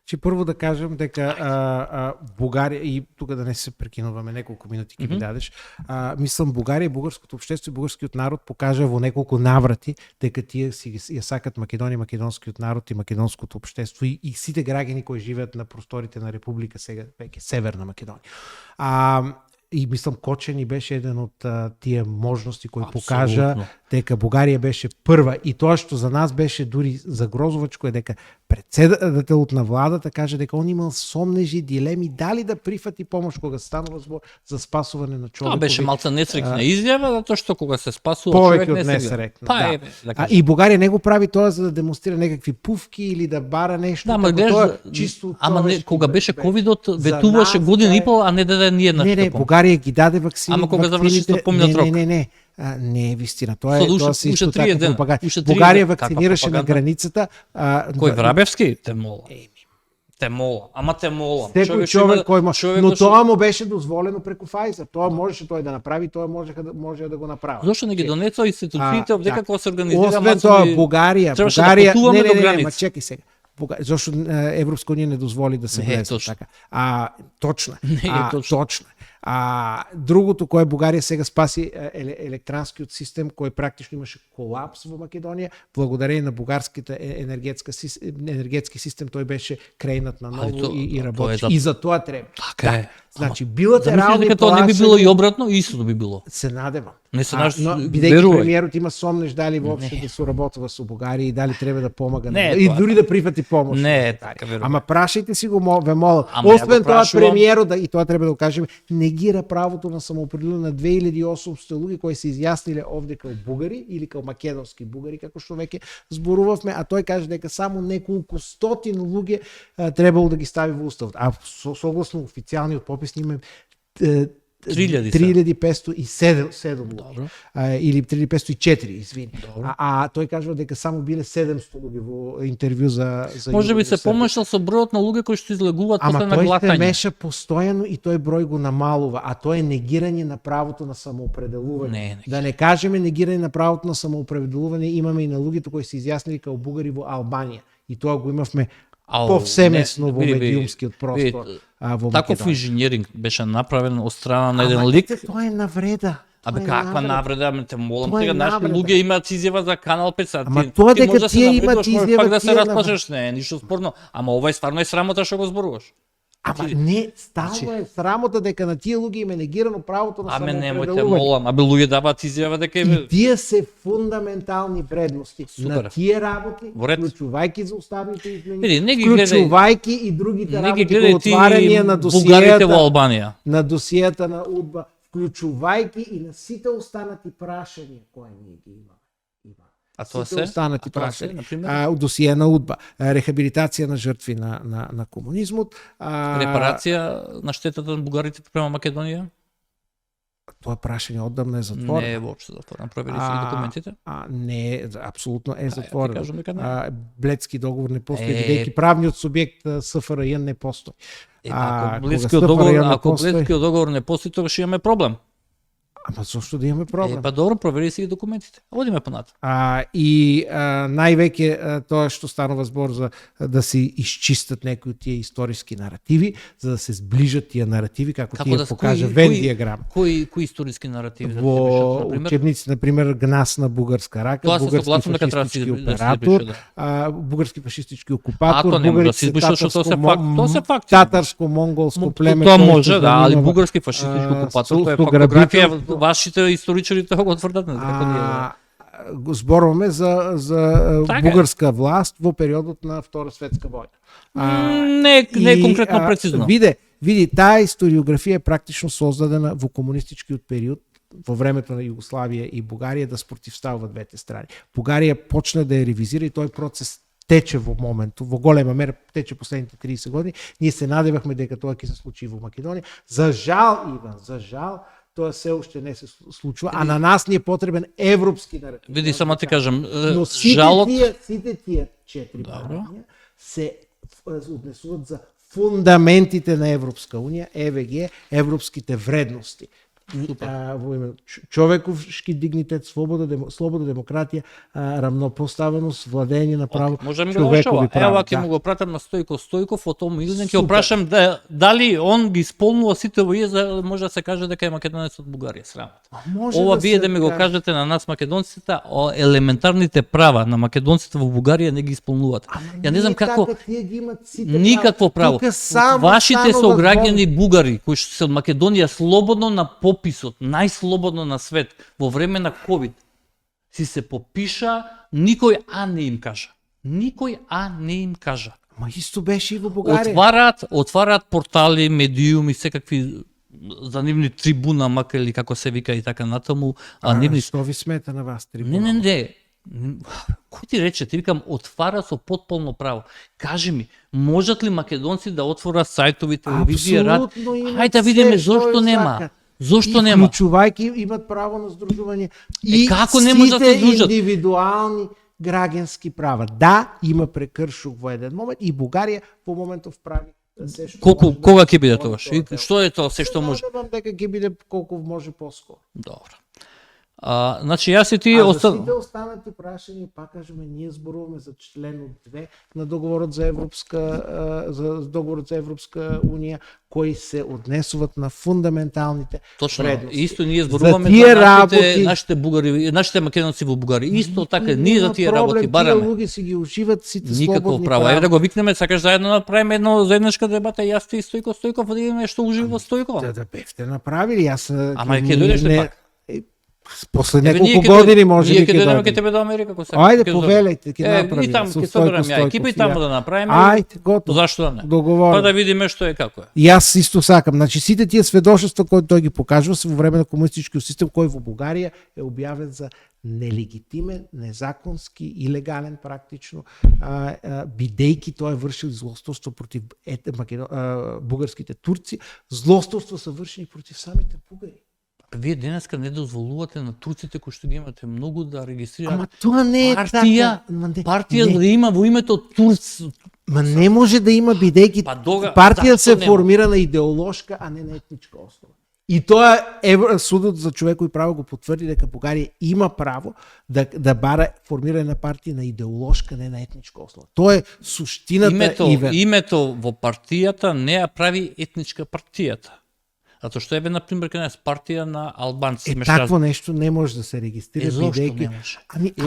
Че прво да кажем дека Бугарија, и тука да не се прекинуваме, неколку минути ќе ми дадеш, мислам Бугарија, бугарското општество и бугарскиот народ покажа во неколку наврати дека тие си ја сакат Македонија, македонскиот народ и македонското општество и сите граѓани кои живеат на просторите на Република сега веќе Северна Македонија. И мислам Кочени беше еден од тие можности кои покажа дека Бугарија беше прва и тоа што за нас беше дури загрозувачко е дека председателот на владата каже дека он имал сомнежи, дилеми дали да прифати помош кога станува збор за спасување на човекови. Тоа беше малце несрекна изјава, затоа што кога се спасува повеќе човек од не се несрекна. Па Да. еве, да кажем. И Бугарија не го прави тоа за да демонстрира некакви пуфки или да бара нешто. Да, ама тоа гледаш, е чисто ама не, човечки кога беше бе. ковидот, За ветуваше нас година да и пол, а не даде ни една Не, штука. Бугарија ги даде вакцини. Ама кога заврши вакцините- со поминат рок. Не, не е вистина. Тоа е Со уште- тоа се уште исто 30 така дена. пропаганда. Уште 30 Бугарија дена. вакцинираше Каква на пропаганда? границата. Кој Врабевски? Те мола. Те мола. Ама те мола. Секој што човек има- кој може, човек но што- тоа му беше дозволено преку Pfizer. Тоа можеше тој да направи, тоа може да го направи. Зошто не ги донесува институциите овде како се организира Освен тоа, Бугарија, Требаше да Бугарија, патуваме до ма граница. чекај сега. Зошто Европска унија не дозволи да се Не, влезе точно. така. Точно. Не е точно. Точно. Другото кое Бугарија сега спаси електранскиот систем кој практично имаше колапс во Македонија, благодарение на бугарските енергетски систем тој беше крејнат на ново и работи. И за тоа треба. Така е. Значи Замислите билатерални дека тоа не би било и плашења- обратно, и исто би било. се надевам. Не се надевам, но бидејќи верувај. премиерот има сомнеш дали воопшто да соработува со Бугарија и дали треба да помага Не е и тоа дури да прифати помош. Не е на Бугарија. така, верувај. Ама прашајте си го, ве молам. Ама ја Освен го тоа прашувам. премиерот и тоа треба да го кажеме, негира правото на самоопределување на 2800 луѓе кои се изјасниле овде као бугари или као македонски бугари како што веќе зборувавме, а тој каже дека само неколку стотин луѓе требало да ги стави во уставот. А согласно официјалниот попис има 3507 луѓе. Или 3504, извини. А тој кажува дека само биле 700 луѓе во интервју за Може би Југо се Србија. помешал со бројот на луѓе кои што излегуваат Ама после на тој се гласање. меша постојано и тој број го намалува, а тоа е негирање на правото на самоопределување. Не, Да не кажеме негирање на правото на самоопределување имаме и на луѓето кои се изјаснили као бугари во Албанија. И тоа го имавме повсемесно во медиумскиот простор во Таков Македонија. инженеринг беше направен од страна на еден лик. Тоа е навреда. Абе Тоа е каква навреда, ама те молам Тоа е сега наши навреда. луѓе имаат изјава за Канал 5 сати. Ама тоа дека може да се тие имаат навредуваш, можеш изјава, пак да се тие расплачеш, не е ништо спорно. Ама ова е стварно е срамота што го зборуваш. Ама не, стално е срамота дека на тие луѓе им е негирано правото на Аме немојте самоопределување. молам, абе луѓе даваат изјава дека И тие се фундаментални вредности Супер. на тие работи, Во ред. вклучувајќи за уставните Види, измени, не ги гледај- вклучувајќи и другите не ги работи гледај по ти отварање на бугарите во досијата, Албанија. на досијата на УДБА, вклучувајќи и на сите останати прашања кои ние ги имаме. А тоа Сите се? останати А тоа се, прашања. например? Досије на УДБА, рехабилитација на жртви на комунизмот, Репарација на штетата на бугарите према Македонија? тоа прашање оддавна е затворено. Не е воопшто затворено. Провери си ги документите. Не, апсолутно е Ја ти затворено. кажам дека не. Бледски договор не постои, Е. бидејќи правниот субјект СФРЈ не постои. Ако кога Бледскиот СФРЈ договор, не ако постои- Бледскиот договор не постои, тогаш имаме проблем. Ама зошто да имаме проблем? Па добро, провери си ги документите. Одиме понатаму. Највеќе тоа што станува збор за да се изчистат некои од тие историски наративи, за да се зближат тие наративи, како Како тие да покажа кои- Вен кои- диаграм. Кои историски наративи да се Во пишат, например? учебници, например, Гнасна бугарска рака, Тоа се бугарски согласувам дека треба да се фашистички да се оператор, запише, да. бугарски фашистички окупатор, Ако нема да се бугариците избрише, што тоа се татарско- факт- тоа се факти. татарско-монголско племе. Тоа кое што може, да, али заминува, бугарски фашистички окупатор, тоа е со фактографија, грабителство. вашите историчари тоа го тврдат, не знам како ние. Да. Го зборуваме за Така е. бугарска власт во периодот на Втора светска војна. Не е конкретно прецизно. Види, таа историографија е практично создадена во комунистичкиот период, во времето на Југославија и Бугарија, да спротивставува двете страни. Бугарија почна да ја ревизира и тој процес тече во моменту, во голема мера тече последните 30 години. Ние се надевахме дека тоа ќе се случи во Македонија. За жал, Иван, за жал, тоа се уште не се случува, а на нас ни е потребен европски наратив. Види, само ти кажам, Но сите жалот... тие 4 барања се однесуваат за фундаментите на Европска унија, ЕВГ, европските вредности. Во име човековски дигнитет, слобода, демократија, рамнопоставеност, владење на право, Можеме да го решава. Ево, ќе му го пратам на Стојко Стојков, о том Илден, ќе го прашам дали он ги исполнува сите овие, за може да се каже дека е македонец од Бугарија, срамот. Ова вие да ми го кажете на нас македонците, елементарните права на македонците во Бугарија не ги исполнуваат. Ја не знам како никакво право. Вашите сограѓани бугари кои што се од Македонија слободно на пописот, најслободно на свет во време на ковид, си се попиша, никој не им кажа. Никој не им кажа. Ма исто беше и во Бугарија. Отвараат портали, медиуми, секакви за нивни трибуна, мака или како се вика и така натаму, нивни... Што ви смета на вас трибуна? Не. Кој ти рече, ти викам, отвара со потполно право. Кажи ми, можат ли македонци да отворат сајтови, телевизија, рад? Хајде да видиме зошто нема. Зошто нема? Вклучувајќи имат право на здружување и како не може да се здружат? Индивидуални граѓански права. Да, има прекршок во еден момент и Бугарија во моментов прави се што Кога ќе биде тоа? Што е тоа се што може? Надевам дека ќе биде колку може поскоро. Добро. Значи јас и ти За сите останати прашања, пак кажеме, ние зборуваме за членот 2 на договорот за Европска унија, кои се однесуваат на фундаменталните Точно, вредности. исто ние зборуваме за нашите бугари, нашите македонци во Бугарија. Исто така ние за тие работи бараме. Тие луѓе си ги уживат сите Никакво слободни право. права. Еве да го викнеме, сакаш заедно да направиме едно заедничка дебата, јас ти и Стојко Стојков, да видиме што ужива Стојко. Да бевте направили, јас Ама ќе дојдеш ли пак? После неколку години може би ќе дојдеме дојдем. кај тебе до Америка, ако сакаш. Ајде, повелете, ќе направиме. И таму ќе соберам ја екипа и таму да направиме. Ајде, готово. Зашто да не? Договорено. Па да видиме што е како е. Јас исто сакам. Значи сите тие сведоштва кои тој ги покажува се во време на комунистичкиот систем кој во Бугарија е објавен за нелегитимен, незаконски, илегален практично, бидејќи тоа е вршил злосторство против бугарските турци, злосторство се вршени против самите бугари. Вие денеска не дозволувате на турците кои што ги имате многу да регистрираат. Ама тоа не е партија да има во името Турц. Ма не може да има бидејќи партија се формира на идеолошка, а не на етничка основа. И тоа судот за човекови права го потврди дека Бугарија има право да бара формирање на партија на идеолошка, не на етничка основа. Тоа е суштината. Името во партијата не ја прави етничка партијата. Затоа што еве на пример кај нас партија на албанци такво нешто не може да се регистрира бидејќи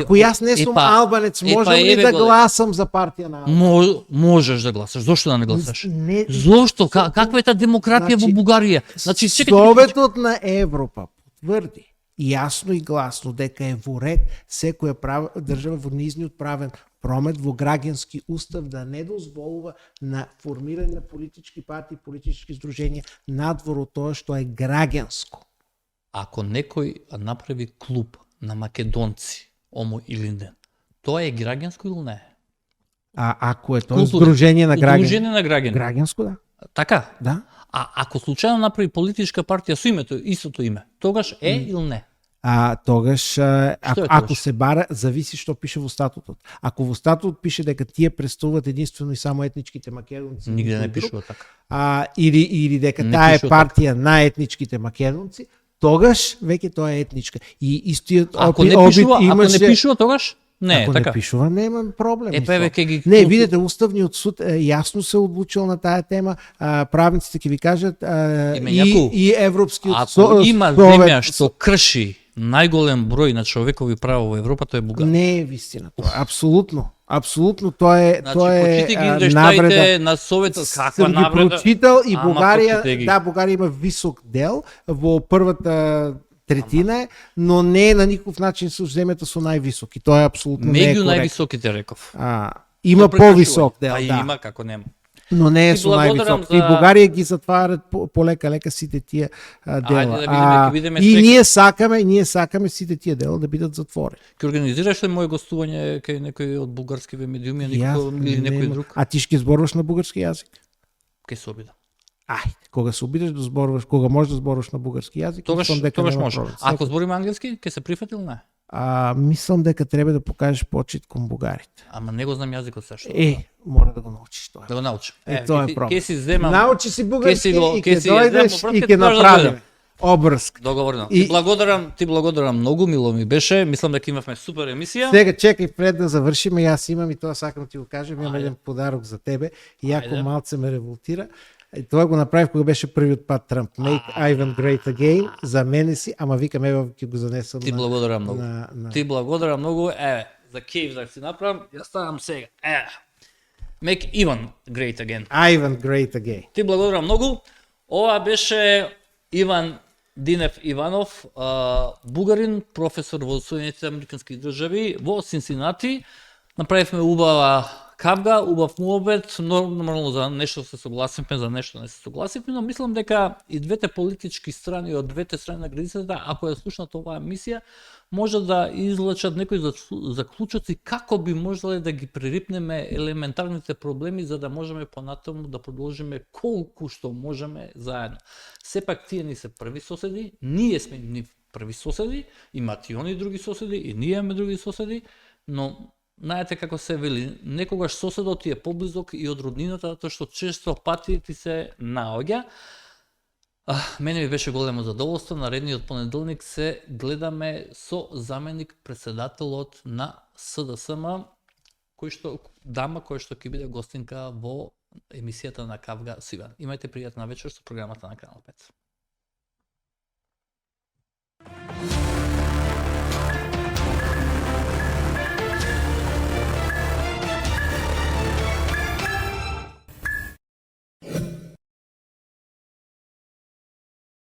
ако јас не сум албанец, можам ли да гласам за партија на албанци? Можеш да гласаш. Зошто да не гласаш? Зошто? Каква е таа демократија во Бугарија? Значи Советот на Европа потврди јасно и гласно дека е во ред секоја држава во низниот правен промет во граѓански устав да не дозволува на формирање на политички партии, политички здруженја надвор од тоа што е граѓанско. Ако некој направи клуб на македонци, омо или не, тоа е граѓанско или не? А ако е тоа здружение на граѓани? Здружение на граѓани. Граѓанско, да. Така? Да. А ако случајно направи политичка партија со името, истото име, тогаш е или не? Тогаш, ако тогаш? се бара, зависи што пише во статутот. Ако во статутот пише дека тие представуваат единствено и само етничките македонци, Нигде не никој друг, пишува така. или дека Не таа е пишува партија на етничките македонци, тогаш веќе тоа е етничка. И истиот Ако опит не пишува, ако имаше... не пишува тогаш? Не, Ако така. не пишува, нема проблем. Е, па, мислам. ќе ги Не, видете, Уставниот суд јасно се одлучил на таа тема, правниците ќе ви кажат, и Европскиот Ако има совет- земја што крши најголем број на човекови права во Европа, тоа е Бугарија. Не е вистина тоа. Апсолутно. Апсолутно тоа е Значи, тоа е прочити ги навреда. извештаите на Советот, каква Сам ги навреда. прочитал и Ама Бугарија, прочити ги. да, Бугарија има висок дел во првата третина, но не е на никаков начин со земјата со највисок и тоа е апсолутно не е Меѓу коректно. највисоките реков. Има Се прекршува. повисок дел, А и да. има како нема. Но не е Ти со благодарам највисок. И за- Бугарија ги затварат полека-лека сите тие дела. Ајде да видиме, ќе видиме И сега. ние сакаме сите тие дела да бидат затворени. Ќе организираш ли моje гостување кај некој од бугарскиве медиуми, или некој нема- друг? А ти ќе зборуваш на бугарски јазик? Ќе се обидам. Ајде, кога се обидеш да зборуваш, кога можеш да зборуваш на бугарски јазик, Тогаш мислам дека нема може. проблем. Ако збориме англиски, ќе се прифати или не? Мислам дека треба да покажеш почит кон бугарите. Ама не го знам јазикот се што. Мора да го научиш тоа. Да го научам. Тоа е ќе проблем. си земам. Научи си бугарски си го- и ќе ќе си дојдеш земам и обрска, ќе ќе можеш да направиме дојдем. обрск. Договорно. И- Ти благодарам многу, мило ми беше. Мислам дека имавме супер емисија. Сега чекај пред да завршиме, јас имам и тоа сакам ти го кажам, имам Ајде. еден подарок за тебе. Јако Ајде. малце ме револтира. И тоа го направив кога беше првиот пат Трамп. Make Ivan great again. За мене си, ама викам ево ќе го занесам Ти благодарам многу. на- Ти благодарам многу. Еве, за кејф да си направам, ја ставам сега. Make Ivan great again. Ivan great again. Ти благодарам многу. Ова беше Иван Динев Иванов, бугарин, професор во Соединетите Американски држави во Синсинати. Направивме убава кавга, убав муабет, нормално за нешто се согласивме, за нешто не се согласивме, но мислам дека и двете политички страни од двете страни на границата, ако ја слушнат оваа емисија, може да извлечат некои заклучоци како би можеле да ги прерипнеме елементарните проблеми за да можеме понатаму да продолжиме колку што можеме заедно. Сепак тие ни се први соседи, ние сме ни први соседи, имат и они други соседи и ние имаме други соседи, но знаете како се вели, некогаш соседот ти е поблизок и од роднината, затоа што често пати ти се наоѓа. Мене ми беше големо задоволство, наредниот понеделник се гледаме со заменик председателот на СДСМ, кој што ќе биде гостинка во емисијата на Кавга Сиван. Имајте пријатна вечер со програмата на Канал 5.